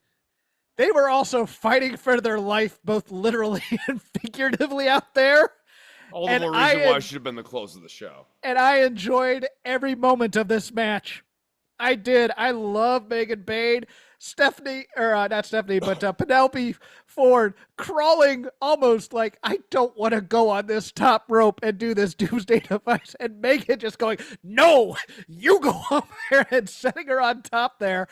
they were also fighting for their life, both literally and figuratively out there. All the more reason why it should have been the close of the show. And I enjoyed every moment of this match. I did. I love Megan Bayne. Penelope Ford crawling almost like, I don't want to go on this top rope and do this doomsday device. And Megan just going, no, you go up there, and setting her on top there.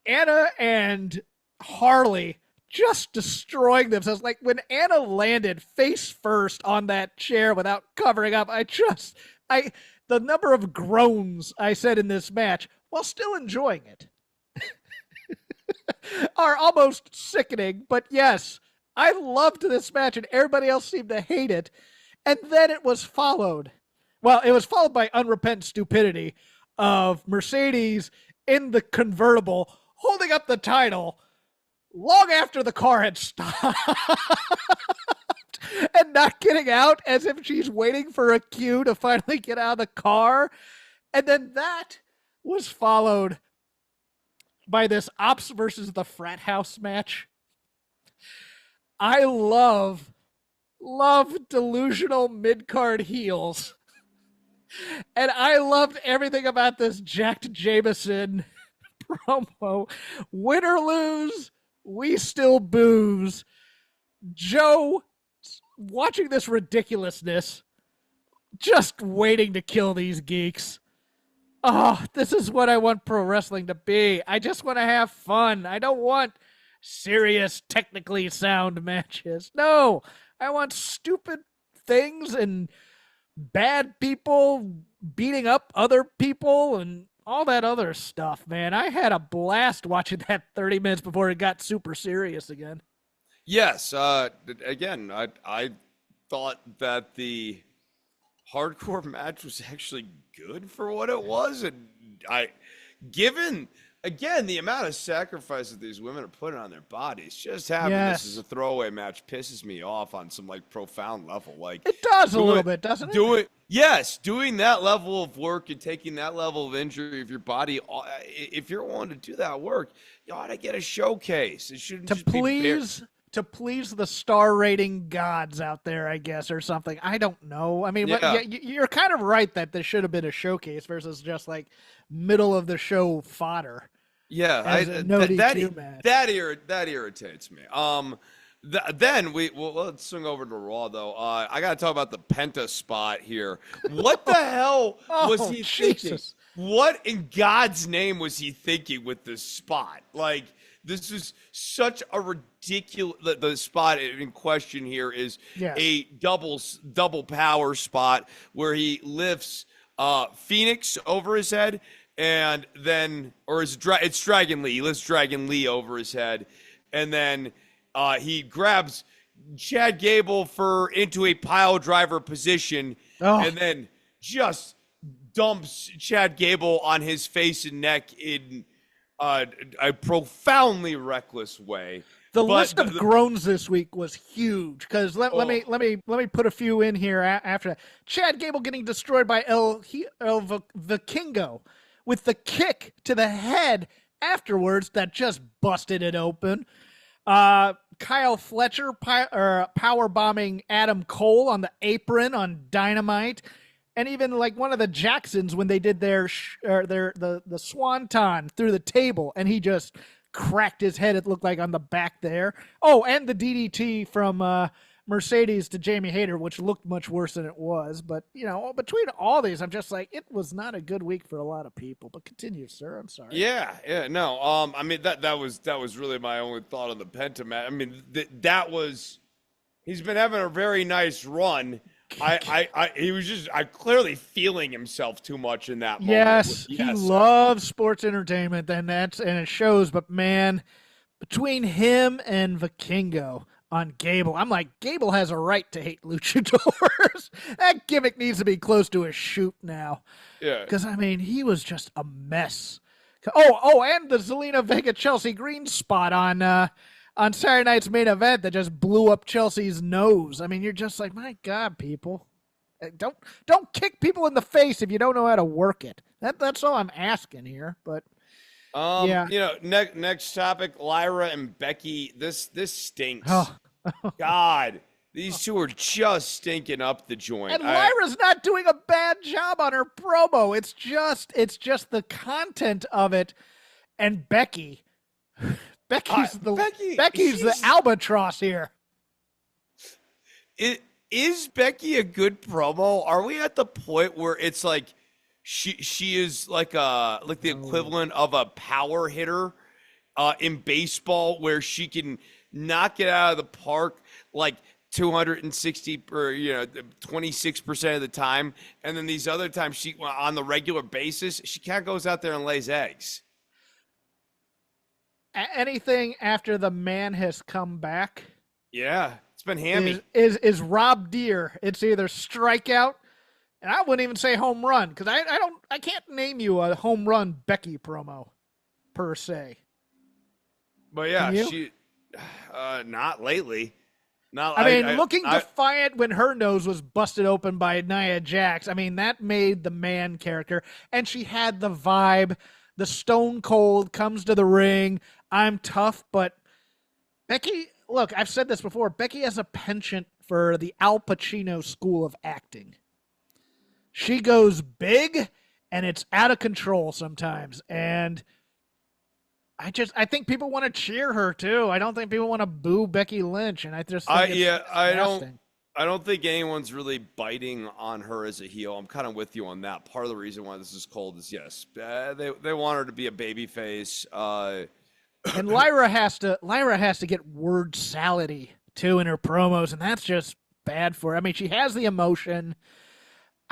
Anna and Harley just destroying themselves. Like when Anna landed face first on that chair without covering up, the number of groans I said in this match while still enjoying it are almost sickening. But yes, I loved this match and everybody else seemed to hate it. And then it was followed. Well, it was followed by unrepentant stupidity of Mercedes in the convertible holding up the title long after the car had stopped and not getting out, as if she's waiting for a cue to finally get out of the car. And then that was followed by this Ops versus the Frat House match. I love delusional mid-card heels. And I loved everything about this Jacked Jameson promo. Win or lose, we still booze. Joe, watching this ridiculousness, just waiting to kill these geeks. Oh, this is what I want pro wrestling to be. I just want to have fun. I don't want serious, technically sound matches. No, I want stupid things and bad people beating up other people and all that other stuff, man. I had a blast watching that 30 minutes before it got super serious again. Yes. Again, I thought that the hardcore match was actually good for what it was. And given, again, the amount of sacrifice that these women are putting on their bodies, just having this as a throwaway match pisses me off on some like profound level. Like it does a little bit, doesn't it? Doing that level of work and taking that level of injury of your body, if you're willing to do that work, you ought to get a showcase. It shouldn't just to please the star rating gods out there, I guess, or something. I don't know. I mean, Yeah. you're kind of right that this should have been a showcase versus just like middle of the show fodder Yeah, as a no DQ match. that irritates me. Then let's swing over to Raw though. I gotta talk about the Penta spot here. What the hell was Oh, he thinking? Jesus. What in God's name was he thinking with this spot? Like, this is such a ridiculous. The spot in question here is Yes. a double power spot where he lifts Phoenix over his head, and then, or it's Dragon Lee. He lifts Dragon Lee over his head, and then he grabs Chad Gable into a pile driver position, and then just dumps Chad Gable on his face and neck in a profoundly reckless way. The list of groans this week was huge because let me put a few in here after that. Chad Gable getting destroyed by El Vikingo with the kick to the head afterwards that just busted it open. Kyle Fletcher power bombing Adam Cole on the apron on Dynamite. And even like one of the Jacksons when they did the swanton through the table, and he just cracked his head. It looked like on the back there. Oh, and the DDT from Mercedes to Jamie Hayter, which looked much worse than it was. But you know, between all these, I'm just like, it was not a good week for a lot of people. But continue, sir. I'm sorry. Yeah, no. I mean that was really my only thought on the Penta match. I mean that was. He's been having a very nice run. He was just clearly feeling himself too much in that moment. Yes, he loves sports entertainment, and it shows. But man, between him and Vikingo on Gable, I'm like, Gable has a right to hate luchadors. That gimmick needs to be close to a shoot now. Yeah, because I mean, he was just a mess. Oh, and the Zelina Vega Chelsea Green spot on Saturday night's main event that just blew up Chelsea's nose. I mean, you're just like, my God, people. Don't kick people in the face if you don't know how to work it. That's all I'm asking here. But yeah. You know, next topic, Lyra and Becky. This stinks. Oh. God, these two are just stinking up the joint. And Lyra's not doing a bad job on her promo. It's just the content of it. And Becky's the albatross here. Is Becky a good promo? Are we at the point where it's like she is like the equivalent of a power hitter in baseball, where she can knock it out of the park like 260 or 26% of the time, and then these other times she on the regular basis she kind of goes out there and lays eggs. Anything after the man has come back, yeah, it's been hammy. Is Rob Deere. It's either strikeout, and I wouldn't even say home run because I can't name you a home run Becky promo per se. But yeah, she not lately. Looking defiant when her nose was busted open by Nia Jax. I mean, that made the man character, and she had the vibe. The Stone Cold comes to the ring. I'm tough, but Becky, look, I've said this before. Becky has a penchant for the Al Pacino school of acting. She goes big, and it's out of control sometimes. And I think people want to cheer her too. I don't think people want to boo Becky Lynch, and I just think I don't think anyone's really biting on her as a heel. I'm kind of with you on that. Part of the reason why this is cold is yes, they want her to be a babyface. And Lyra has to get word salady too in her promos, and that's just bad for her. I mean, she has the emotion.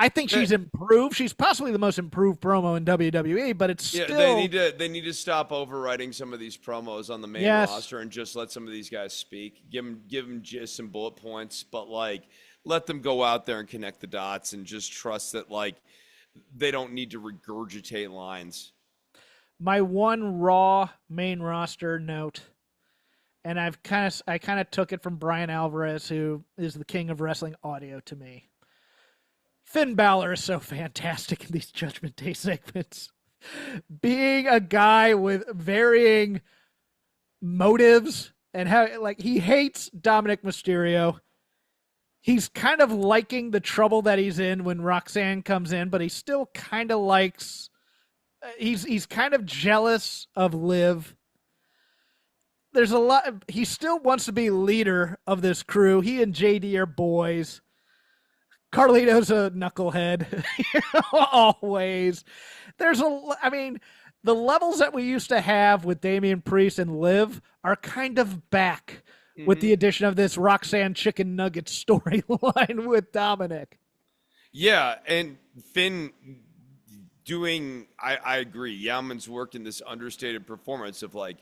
I think she's improved. She's possibly the most improved promo in WWE, but it's still. They need to stop overwriting some of these promos on the main roster and just let some of these guys speak. Give them just some bullet points, but like let them go out there and connect the dots and just trust that like they don't need to regurgitate lines. My one Raw main roster note, and I kind of took it from Brian Alvarez, who is the king of wrestling audio to me. Finn Balor is so fantastic in these Judgment Day segments. Being a guy with varying motives and how like he hates Dominic Mysterio. He's kind of liking the trouble that he's in when Roxanne comes in, but he still kind of likes. He's kind of jealous of Liv. There's a lot. He still wants to be leader of this crew. He and JD are boys. Carlito's a knucklehead, always. I mean, the levels that we used to have with Damian Priest and Liv are kind of back with the addition of this Roxanne Chicken Nugget storyline with Dominic. Yeah, and Finn doing, I agree. Yauman's worked in this understated performance of like,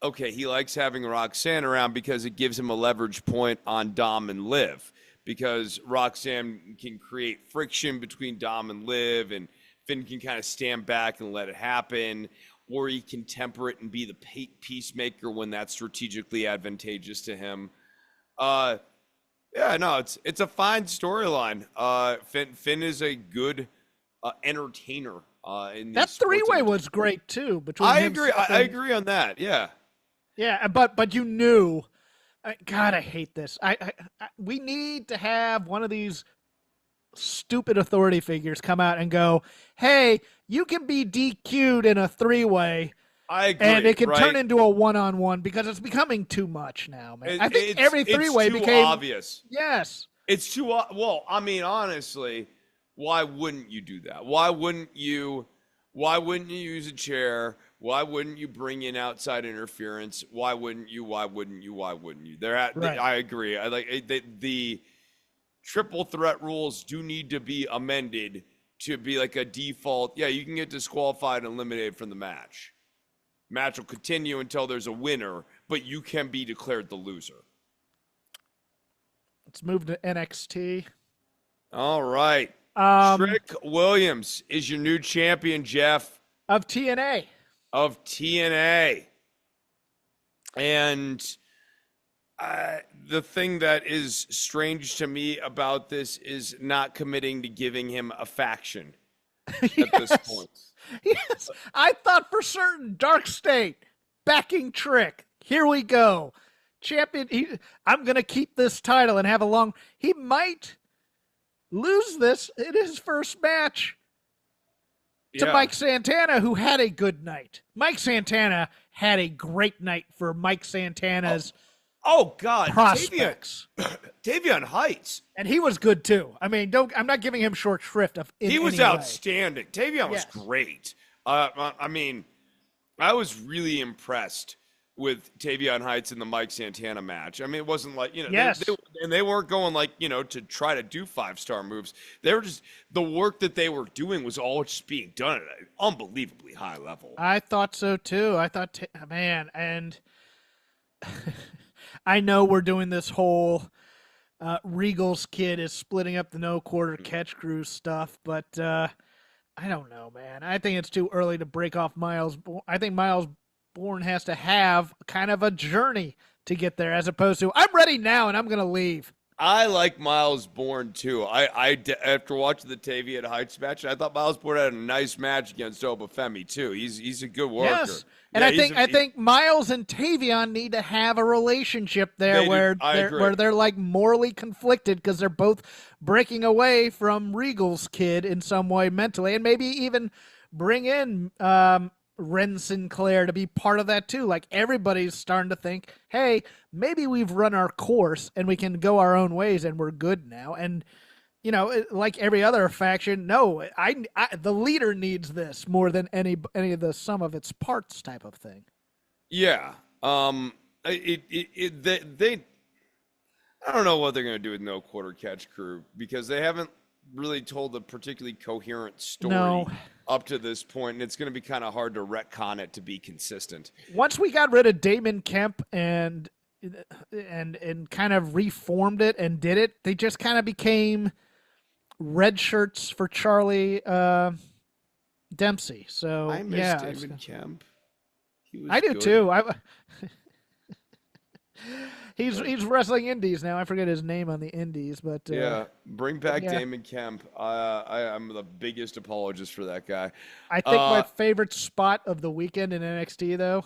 okay, he likes having Roxanne around because it gives him a leverage point on Dom and Liv. Because Roxanne can create friction between Dom and Liv, and Finn can kind of stand back and let it happen, or he can temper it and be the peacemaker when that's strategically advantageous to him. Yeah, no, it's a fine storyline. Finn is a good entertainer. In that three-way was great too. Between I agree. I agree on that. Yeah. Yeah, but you knew. God, I hate this. We need to have one of these stupid authority figures come out and go, "Hey, you can be DQ'd in a three-way." I agree, and it can right? turn into a one-on-one because it's becoming too much now, man. I think every three-way it's too became obvious. Yes, it's too well. I mean, honestly, why wouldn't you do that? Why wouldn't you use a chair? Why wouldn't you bring in outside interference? Why wouldn't you? Why wouldn't you? Why wouldn't you? Right. I agree. I like the triple threat rules do need to be amended to be like a default. Yeah, you can get disqualified and eliminated from the match. Match will continue until there's a winner, but you can be declared the loser. Let's move to NXT. All right. Trick Williams is your new champion, Jeff. Of TNA. Of TNA. And the thing that is strange to me about this is not committing to giving him a faction at this point. Yes, I thought for certain Dark State backing Trick. Here we go. Champion, I'm going to keep this title and have a long... He might lose this in his first match to Mike Santana, who had a good night. Mike Santana had a great night for Mike Santana's prospects. Tavion Heights. And he was good too. I mean, I'm not giving him short shrift of He was outstanding. Tavion was great. I mean, I was really impressed with Tavion Heights in the Mike Santana match. I mean, it wasn't like, they weren't going like, to try to do 5-star moves. They were just, the work that they were doing was all just being done at an unbelievably high level. I thought so too. I thought, man, and I know we're doing this whole Regal's kid is splitting up the no quarter catch crew stuff, but I don't know, man. I think it's too early to break off Miles. I think Miles Bourne has to have kind of a journey to get there, as opposed to I'm ready now and I'm going to leave. I like Miles Bourne too. I after watching the Tavion Heights match, I thought Miles Bourne had a nice match against Obafemi too. He's a good worker. Yes, and I think Miles and Tavion need to have a relationship there where they're like morally conflicted because they're both breaking away from Regal's kid in some way mentally, and maybe even bring in Ren Sinclair to be part of that too. Like everybody's starting to think, hey, maybe we've run our course and we can go our own ways and we're good now. And like every other faction, no, the leader needs this more than any of the sum of its parts type of thing. Yeah. They I don't know what they're going to do with no quarter catch crew because they haven't really told a particularly coherent story up to this point, and it's going to be kind of hard to retcon it to be consistent. Once we got rid of Damon Kemp and kind of reformed it and did it, they just kind of became red shirts for Charlie Dempsey. So I miss Damon Kemp. I do too. He's wrestling indies now. I forget his name on the indies, but bring back Damon Kemp. I'm the biggest apologist for that guy. I think my favorite spot of the weekend in NXT though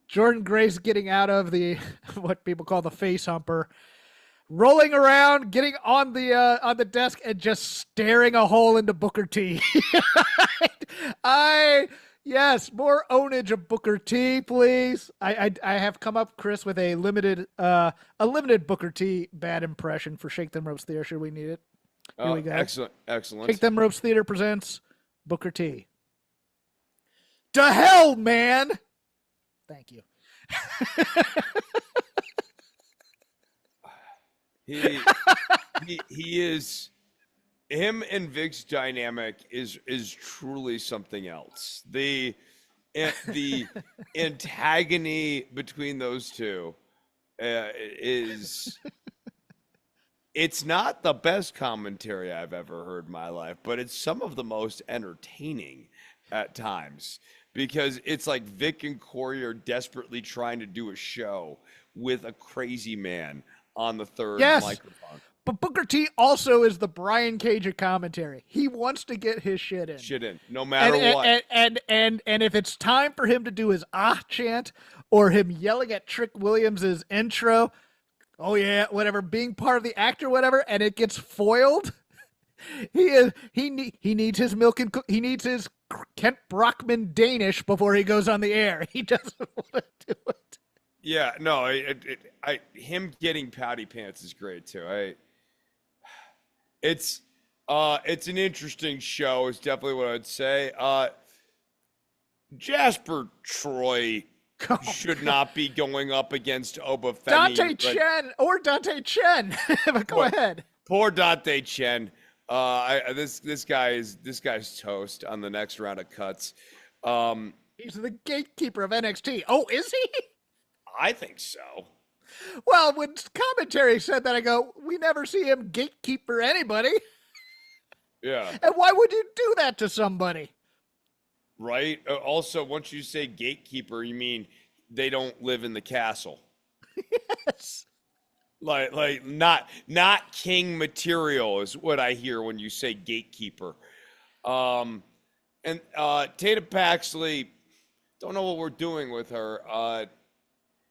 Jordan Grace getting out of the what people call the face humper, rolling around, getting on the desk, and just staring a hole into Booker T. Yes, more ownage of Booker T, please. I have come up, Chris, with a limited Booker T bad impression for Shake Them Ropes Theater. Should we need it? Here we go. Excellent. Shake Them Ropes Theater presents Booker T. To hell, man! Thank you. He is, him and Vic's dynamic is truly something else. The antagony between those two is, it's not the best commentary I've ever heard in my life, but it's some of the most entertaining at times, because it's like Vic and Corey are desperately trying to do a show with a crazy man on the third microphone. But Booker T also is the Brian Cage of commentary. He wants to get his shit in. No matter what. And if it's time for him to do his chant or him yelling at Trick Williams's intro, oh yeah, whatever, being part of the act or whatever, and it gets foiled, he needs his milk and he needs his Kent Brockman Danish before he goes on the air. He doesn't want to do it. Yeah, no, him getting pouty pants is great too. It's an interesting show. Is definitely what I'd say. Jasper Troy should not be going up against Obafemi. Dante Chen. But go ahead. Poor Dante Chen. This guy's toast on the next round of cuts. He's the gatekeeper of NXT. Oh, is he? I think so. Well, when commentary said that, I go, we never see him gatekeeper anybody. Yeah. And why would you do that to somebody? Right. Also, once you say gatekeeper, you mean they don't live in the castle. Yes. Like not king material is what I hear when you say gatekeeper. And Tatum Paxley, don't know what we're doing with her.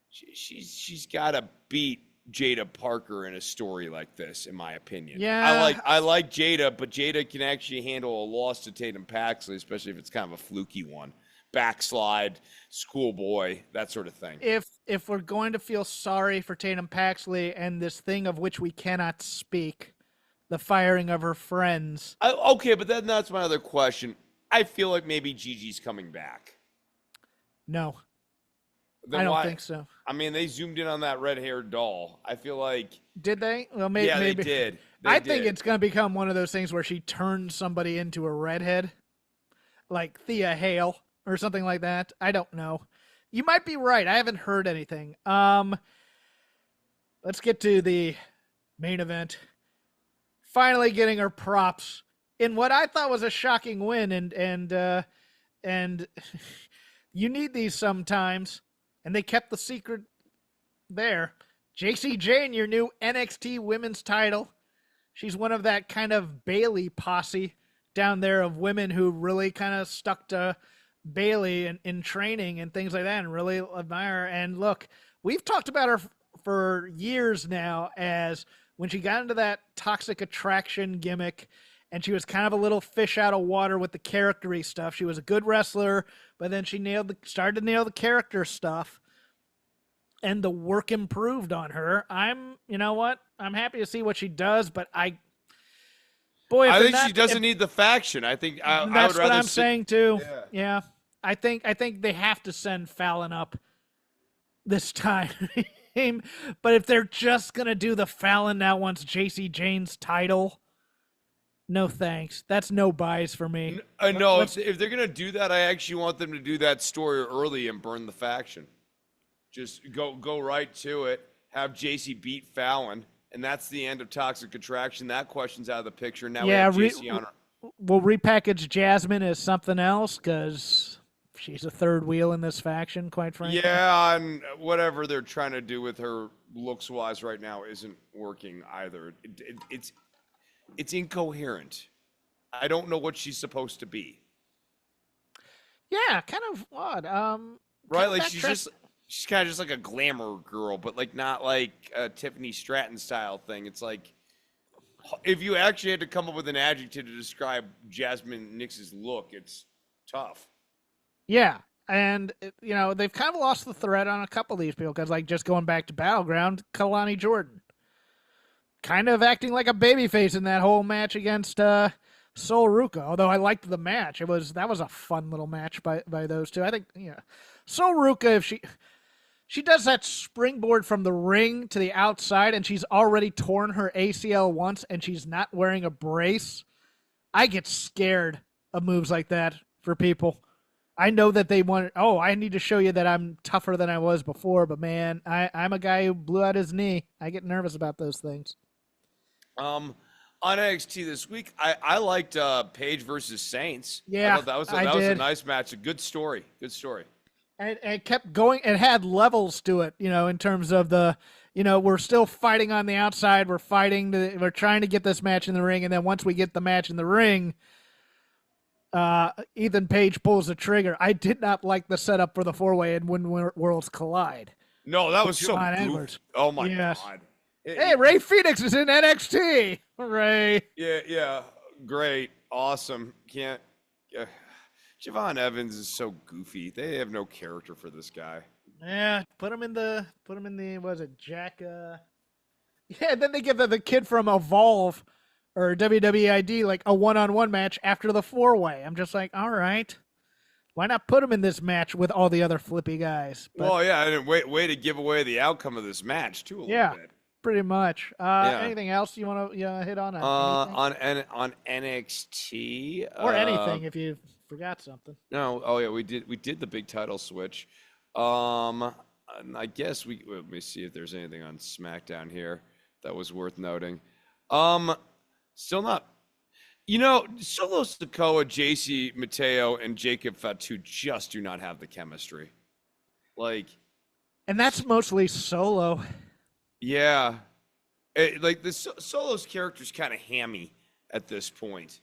She's got to beat Jada Parker in a story like this, in my opinion. Yeah. I like Jada, but Jada can actually handle a loss to Tatum Paxley, especially if it's kind of a fluky one. Backslide, schoolboy, that sort of thing. If we're going to feel sorry for Tatum Paxley and this thing of which we cannot speak, the firing of her friends. Okay, but then that's my other question. I feel like maybe Gigi's coming back. No. Then I don't think so. I mean, they zoomed in on that red-haired doll. I feel like... Did they? Well, maybe. Yeah, they did. I think it's going to become one of those things where she turns somebody into a redhead, like Thea Hale or something like that. I don't know. You might be right. I haven't heard anything. Let's get to the main event. Finally getting her props in what I thought was a shocking win, and you need these sometimes. And they kept the secret there. JC Jane, your new NXT Women's title. She's one of that kind of Bailey posse down there of women who really kind of stuck to Bailey in training and things like that and really admire her. And look, we've talked about her for years now as when she got into that toxic attraction gimmick and she was kind of a little fish out of water with the character-y stuff. She was a good wrestler, but then she started to nail the character stuff, and the work improved on her. You know what? I'm happy to see what she does, but I think she doesn't need the faction. I think I would rather. That's what I'm saying too. Yeah. I think they have to send Fallon up this time. But if they're just gonna do the Fallon now wants JC Jane's title, no thanks. That's no buys for me. No, if they're going to do that, I actually want them to do that story early and burn the faction. Just go right to it. Have JC beat Fallon, and that's the end of Toxic Attraction. That question's out of the picture. Now we have JC on her. We'll repackage Jasmine as something else because she's a third wheel in this faction, quite frankly. Yeah, and whatever they're trying to do with her looks-wise right now isn't working either. It's incoherent. I don't know what she's supposed to be. Yeah, kind of odd. Right, like she's just she's kind of just like a glamour girl, but like not like a Tiffany Stratton style thing. It's like if you actually had to come up with an adjective to describe Jasmine Nix's look, it's tough. Yeah. And, they've kind of lost the thread on a couple of these people because, like, just going back to Battleground, Kalani Jordan. Kind of acting like a babyface in that whole match against Sol Ruka. Although I liked the match. That was a fun little match by those two. I think, Sol Ruka, if she does that springboard from the ring to the outside and she's already torn her ACL once and she's not wearing a brace, I get scared of moves like that for people. I know that they want, I need to show you that I'm tougher than I was before, but man, I'm a guy who blew out his knee. I get nervous about those things. On NXT this week, I liked Paige versus Saints. Yeah, I thought that was a nice match. A good story. Good story. And it kept going. It had levels to it, in terms of we're still fighting on the outside. We're we're trying to get this match in the ring. And then once we get the match in the ring, Ethan Page pulls the trigger. I did not like the setup for the 4-way and when Worlds Collide. No, that was so Edwards. Oh my God. Hey, Ray Phoenix is in NXT. Ray. Yeah. Great. Awesome. Can't. Javon Evans is so goofy. They have no character for this guy. Yeah, put him in the was it Jack? Yeah, then they give the kid from Evolve or WWID like a 1-on-1 match after the 4-way. I'm just like, all right, why not put him in this match with all the other flippy guys? But, well, yeah, and way to give away the outcome of this match too. A little bit. Pretty much. Anything else you want to hit on? On NXT or anything if you forgot something. No. Oh yeah, we did the big title switch. I guess let me see if there's anything on SmackDown here that was worth noting. Still not. Solo Sikoa, JC Mateo, and Jacob Fatu just do not have the chemistry. And that's mostly Solo. Yeah. Solo's character's kind of hammy at this point.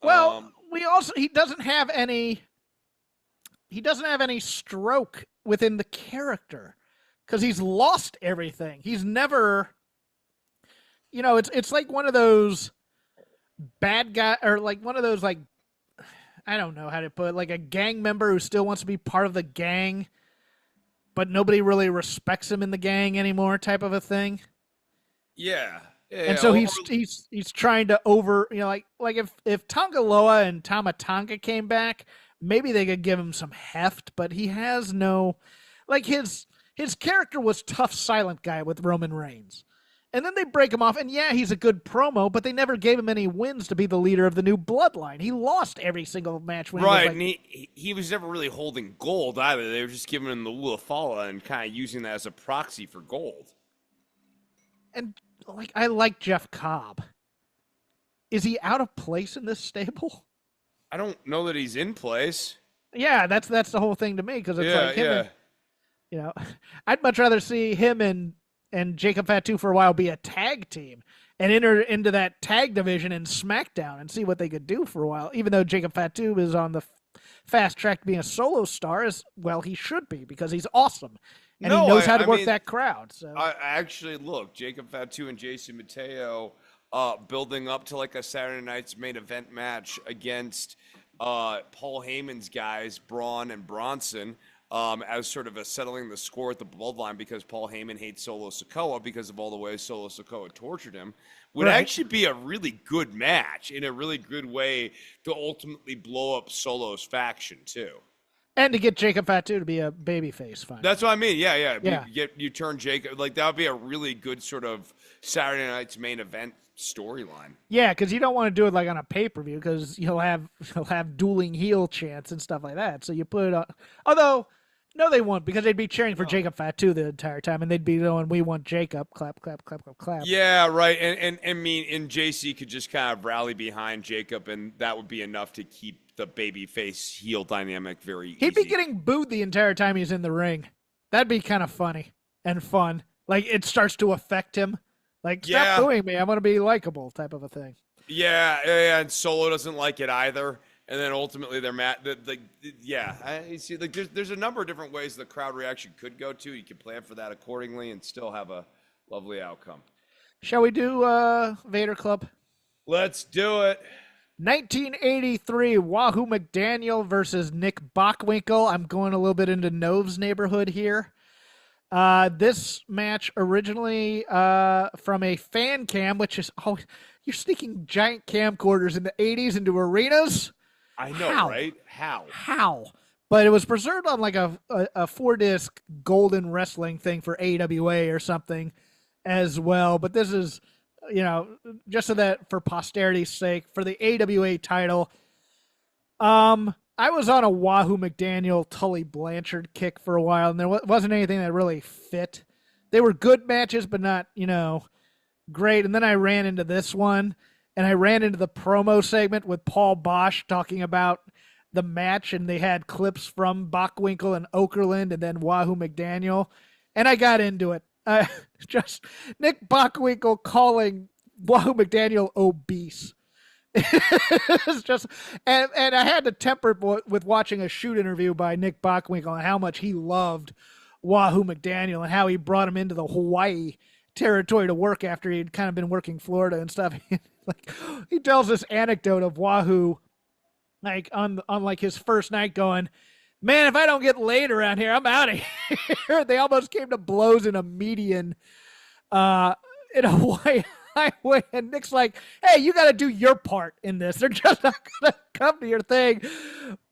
Well, he doesn't have any stroke within the character because he's lost everything. He's never, it's like one of those bad guy or like one of those like, I don't know how to put it, like a gang member who still wants to be part of the gang, but nobody really respects him in the gang anymore type of a thing. Yeah. And so he's trying to like if Tongaloa and Tama Tonga came back, maybe they could give him some heft, but he has no, like his character was tough silent guy with Roman Reigns. And then they break him off, and yeah, he's a good promo, but they never gave him any wins to be the leader of the new bloodline. He lost every single match. When and he was never really holding gold either. They were just giving him the Ulafala and kind of using that as a proxy for gold. And I like Jeff Cobb. Is he out of place in this stable? I don't know that he's in place. Yeah, that's the whole thing to me because it's like him. And, I'd much rather see him and Jacob Fatu for a while be a tag team and enter into that tag division in SmackDown and see what they could do for a while. Even though Jacob Fatu is on the fast track to being a solo star, as well he should be because he's awesome and he knows how to work that crowd. So I actually look Jacob Fatu and Jason Mateo building up to like a Saturday night's main event match against Paul Heyman's guys Braun and Bronson. As sort of a settling the score at the bloodline because Paul Heyman hates Solo Sikoa because of all the ways Solo Sikoa tortured him would actually be a really good match in a really good way to ultimately blow up Solo's faction too. And to get Jacob Fatu to be a babyface finally. That's what I mean. Yeah. You turn Jacob, like that would be a really good sort of Saturday night's main event storyline. Yeah, because you don't want to do it like on a pay-per-view because he'll have dueling heel chants and stuff like that. So you put it on. Although, no, they won't because they'd be cheering for Jacob Fatu the entire time, and they'd be going, "We want Jacob." Clap, clap, clap, clap, clap. Yeah, right. And JC could just kind of rally behind Jacob, and that would be enough to keep the babyface heel dynamic very easy. He'd be getting booed the entire time he's in the ring. That'd be kind of funny and fun. Like it starts to affect him. Like, stop booing me. I want to be likable type of a thing. Yeah, and Solo doesn't like it either. and then ultimately they're mad. Yeah, I see. Like there's a number of different ways the crowd reaction could go to. You can plan for that accordingly and still have a lovely outcome. Shall we do Vader Club? Let's do it. 1983, Wahoo McDaniel versus Nick Bockwinkel. I'm going a little bit into Nove's neighborhood here. This match originally from a fan cam, which is, oh, you're sneaking giant camcorders in the 80s into arenas? I know, How? right? How? How? But it was preserved on like a 4-disc golden wrestling thing for AWA or something as well. But this is, just so that for posterity's sake, for the AWA title. I was on a Wahoo McDaniel Tully Blanchard kick for a while, and there wasn't anything that really fit. They were good matches, but not, great. And then I ran into this one, and I ran into the promo segment with Paul Bosch talking about the match, and they had clips from Bockwinkel and Okerlund and then Wahoo McDaniel, and I got into it. Just Nick Bockwinkel calling Wahoo McDaniel obese. It's just, and I had to temper it with watching a shoot interview by Nick Bockwinkel on how much he loved Wahoo McDaniel and how he brought him into the Hawaii territory to work after he'd kind of been working Florida and stuff. Like, he tells this anecdote of Wahoo, like on like his first night, going, "Man, if I don't get laid around here, I'm out of here." They almost came to blows in a median in Hawaii highway, and Nick's like, "Hey, you got to do your part in this. They're just not going to come to your thing."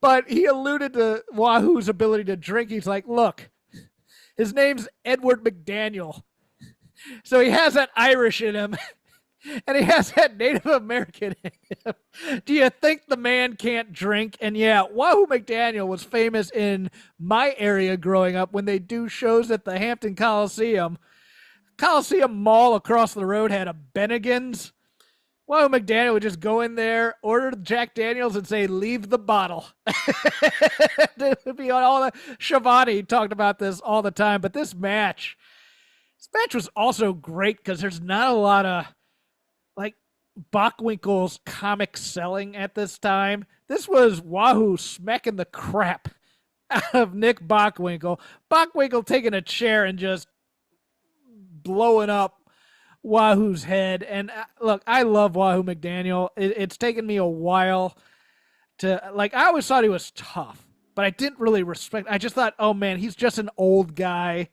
But he alluded to Wahoo's ability to drink. He's like, "Look, his name's Edward McDaniel, so he has that Irish in him, and he has that Native American in him. Do you think the man can't drink?" And yeah, Wahoo McDaniel was famous in my area growing up when they do shows at the Hampton Coliseum. Coliseum Mall across the road had a Bennigan's. Wahoo McDaniel would just go in there, order Jack Daniels, and say, "Leave the bottle." It would be on all the Schiavone talked about this all the time. But this match was also great because there's not a lot of like Bockwinkel's comic selling at this time. This was Wahoo smacking the crap out of Nick Bockwinkel. Bockwinkel taking a chair and just blowing up Wahoo's head. And look, I love Wahoo McDaniel. It's taken me a while to, like, I always thought he was tough, but I didn't really respect. I just thought, oh man, he's just an old guy.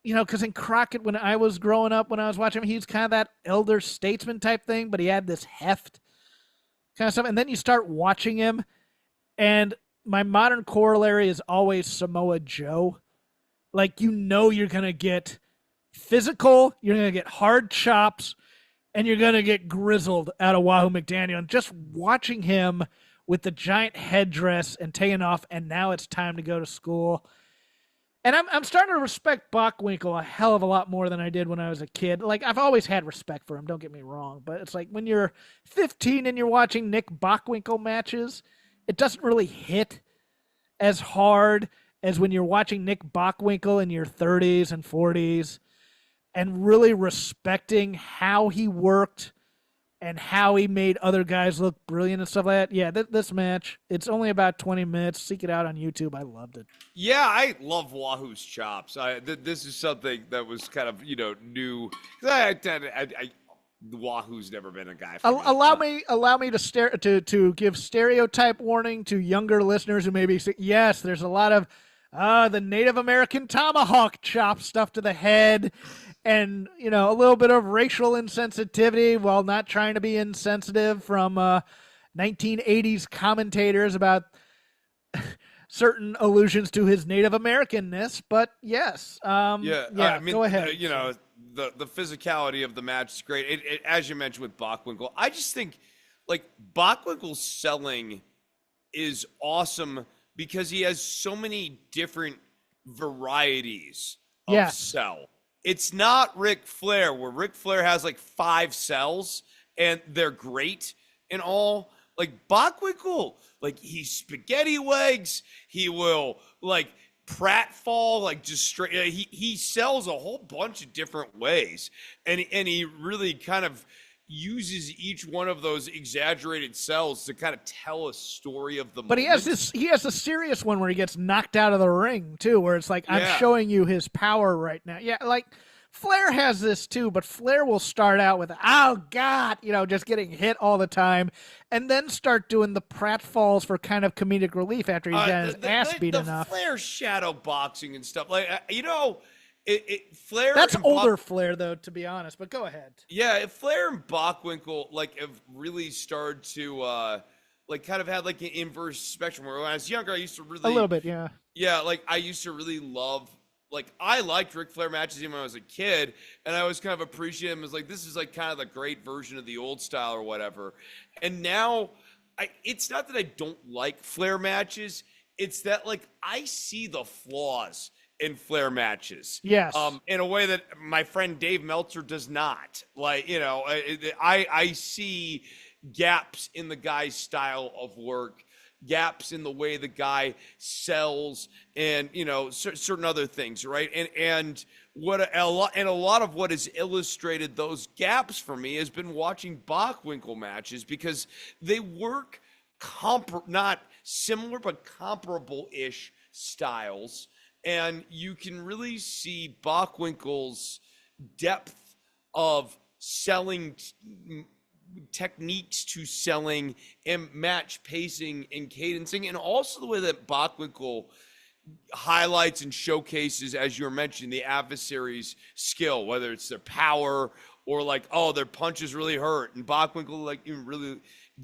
Because in Crockett, when I was growing up, when I was watching him, he was kind of that elder statesman type thing, but he had this heft kind of stuff. And then you start watching him, and my modern corollary is always Samoa Joe. Like, you're going to get physical, you're going to get hard chops, and you're going to get grizzled out of Wahoo McDaniel. And just watching him with the giant headdress and taking off, and now it's time to go to school. And I'm starting to respect Bockwinkel a hell of a lot more than I did when I was a kid. Like, I've always had respect for him, don't get me wrong. But it's like when you're 15 and you're watching Nick Bockwinkel matches, it doesn't really hit as hard as when you're watching Nick Bockwinkel in your 30s and 40s and really respecting how he worked and how he made other guys look brilliant and stuff like that. Yeah, this match, it's only about 20 minutes. Seek it out on YouTube. I loved it. Yeah, I love Wahoo's chops. This is something that was kind of, new. Wahoo's never been a guy for me. Allow me to give stereotype warning to younger listeners who maybe say, yes, there's a lot of the Native American tomahawk chop stuff to the head, and a little bit of racial insensitivity while not trying to be insensitive from 1980s commentators about certain allusions to his Native Americanness. But yes, I mean, go ahead. The physicality of the match is great. It, as you mentioned with Bockwinkel, I just think like Bockwinkel's selling is awesome because he has so many different varieties of sell. It's not Ric Flair, where Ric Flair has like 5 cells and they're great and all. Like Bockwinkel, like he's spaghetti legs. He will like pratfall, like just straight. He sells a whole bunch of different ways, and he really kind of uses each one of those exaggerated cells to kind of tell a story of the But moment. he has a serious one where he gets knocked out of the ring too, where it's like, I'm showing you his power right now. Yeah, like Flair has this too, but Flair will start out with, oh God, just getting hit all the time, and then start doing the pratfalls for kind of comedic relief after he's got his ass beat enough. Flair shadow boxing and stuff, like, Flair. That's older Flair, though, to be honest. But go ahead. Yeah, Flair and Bockwinkel have really started to kind of had like an inverse spectrum. Where when I was younger, I used to really a little bit, yeah. Yeah, I used to really love. I liked Ric Flair matches even when I was a kid, and I always kind of appreciate him as this is kind of the great version of the old style or whatever. And now, it's not that I don't like Flair matches; it's that I see the flaws in Flair matches. Yes. In a way that my friend Dave Meltzer does not. I see gaps in the guy's style of work, gaps in the way the guy sells, and certain other things, right? And a lot of what has illustrated those gaps for me has been watching Bockwinkel matches, because they work not similar but comparable-ish styles, and you can really see Bockwinkel's depth of selling techniques to selling and match pacing and cadencing, and also the way that Bockwinkel highlights and showcases, as you were mentioning, the adversary's skill, whether it's their power or their punches really hurt, and Bockwinkel even really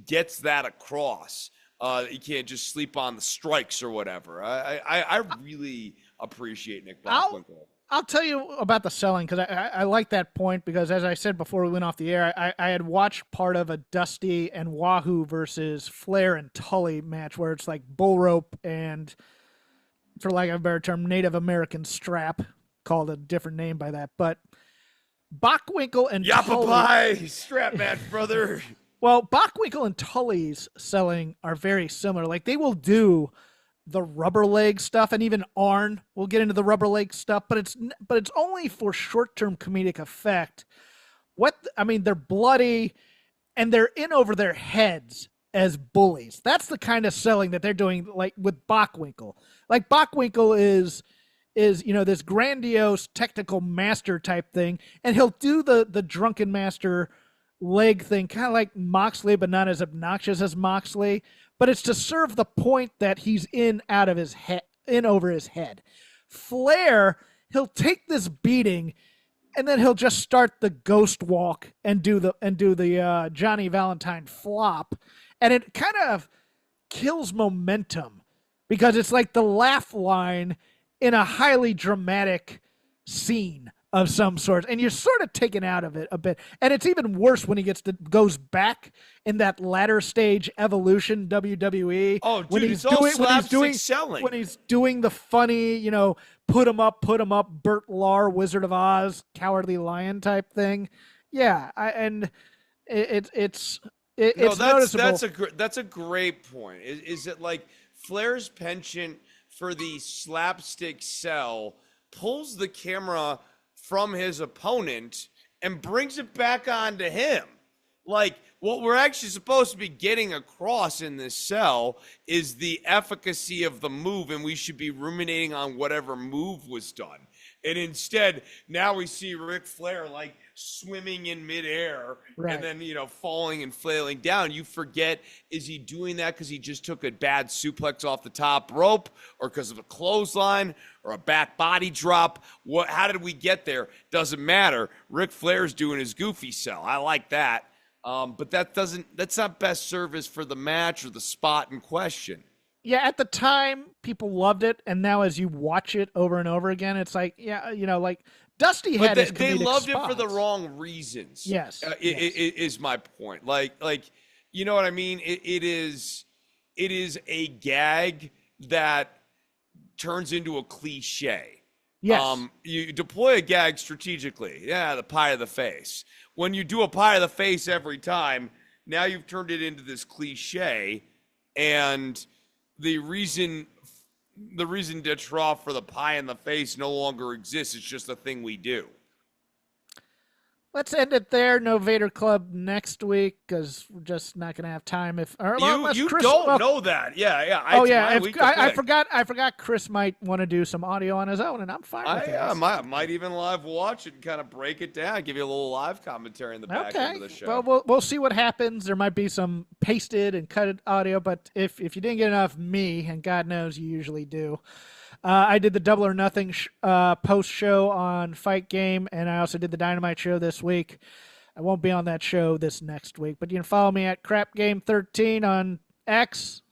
gets that across. You can't just sleep on the strikes or whatever. I really appreciate Nick Bockwinkel. I'll tell you about the selling, because I like that point, because as I said before we went off the air, I had watched part of a Dusty and Wahoo versus Flair and Tully match where it's like bull rope and, for lack of a better term, Native American strap, called a different name by that. But Bockwinkel and Tully, strap match, brother. Well, Bockwinkel and Tully's selling are very similar. They will do the rubber leg stuff, and even Arn will get into the rubber leg stuff, but it's only for short-term comedic effect. They're bloody, and they're in over their heads as bullies. That's the kind of selling that they're doing, with Bockwinkel. Bockwinkel is this grandiose technical master type thing, and he'll do the drunken master leg thing, kind of like Moxley, but not as obnoxious as Moxley. But it's to serve the point that he's in over his head. Flair, he'll take this beating, and then he'll just start the ghost walk and do the Johnny Valentine flop, and it kind of kills momentum, because it's like the laugh line in a highly dramatic scene of some sort, and you're sort of taken out of it a bit. And it's even worse when he goes back in that latter stage evolution WWE. Oh, dude, it's all slapstick selling. When he's doing the funny, put him up, Bert Lahr, Wizard of Oz, Cowardly Lion type thing. Yeah, it's noticeable. That's a great point. Is it Flair's penchant for the slapstick sell pulls the camera from his opponent and brings it back onto him? What we're actually supposed to be getting across in this cell is the efficacy of the move, and we should be ruminating on whatever move was done. And instead, now we see Ric Flair swimming in midair, right, and then falling and flailing down. You forget, is he doing that because he just took a bad suplex off the top rope, or because of a clothesline or a back body drop? How did we get there? Doesn't matter. Ric Flair's doing his goofy sell. I like that. But that's not best service for the match or the spot in question. Yeah, at the time, people loved it, and now as you watch it over and over again, it's Dusty had his comedic they loved spots. It for the wrong reasons. Yes, is my point. You know what I mean? It is a gag that turns into a cliche. Yes. You deploy a gag strategically. Yeah, the pie of the face. When you do a pie of the face every time, now you've turned it into this cliche, and the reason d'etre for the pie in the face no longer exists. It's just a thing we do. let's end it there. No Vader Club next week because we're just not going to have time. You don't know that, yeah. I forgot. I forgot. Chris might want to do some audio on his own, and I'm fine with that. I might even live watch it and kind of break it down, give you a little live commentary in the back end of the show. Well, we'll see what happens. There might be some pasted and cut audio, but if you didn't get enough me, and God knows you usually do. I did the Double or Nothing post show on Fight Game, and I also did the Dynamite show this week. I won't be on that show this next week, but you can follow me at CrapGame13 on X.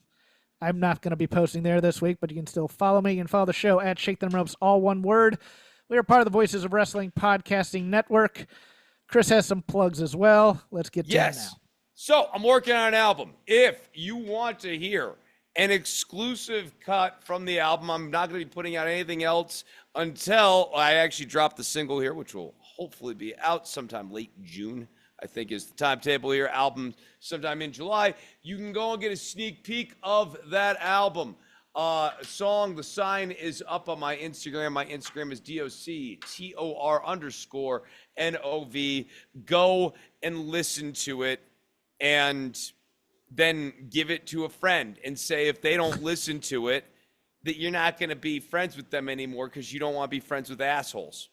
I'm not going to be posting there this week, but you can still follow me. You can follow the show at Shake Them Ropes, all one word. We are part of the Voices of Wrestling Podcasting Network. Chris has some plugs as well. Let's get to it now. So I'm working on an album. If you want to hear an exclusive cut from the album, I'm not going to be putting out anything else until I actually drop the single here, which will hopefully be out sometime late June, I think is the timetable here. Album sometime in July. You can go and get a sneak peek of that album. Song, The Sign, is up on my Instagram. My Instagram is DOCTOR_NOV. Go and listen to it and then give it to a friend and say if they don't listen to it, that you're not going to be friends with them anymore because you don't want to be friends with assholes.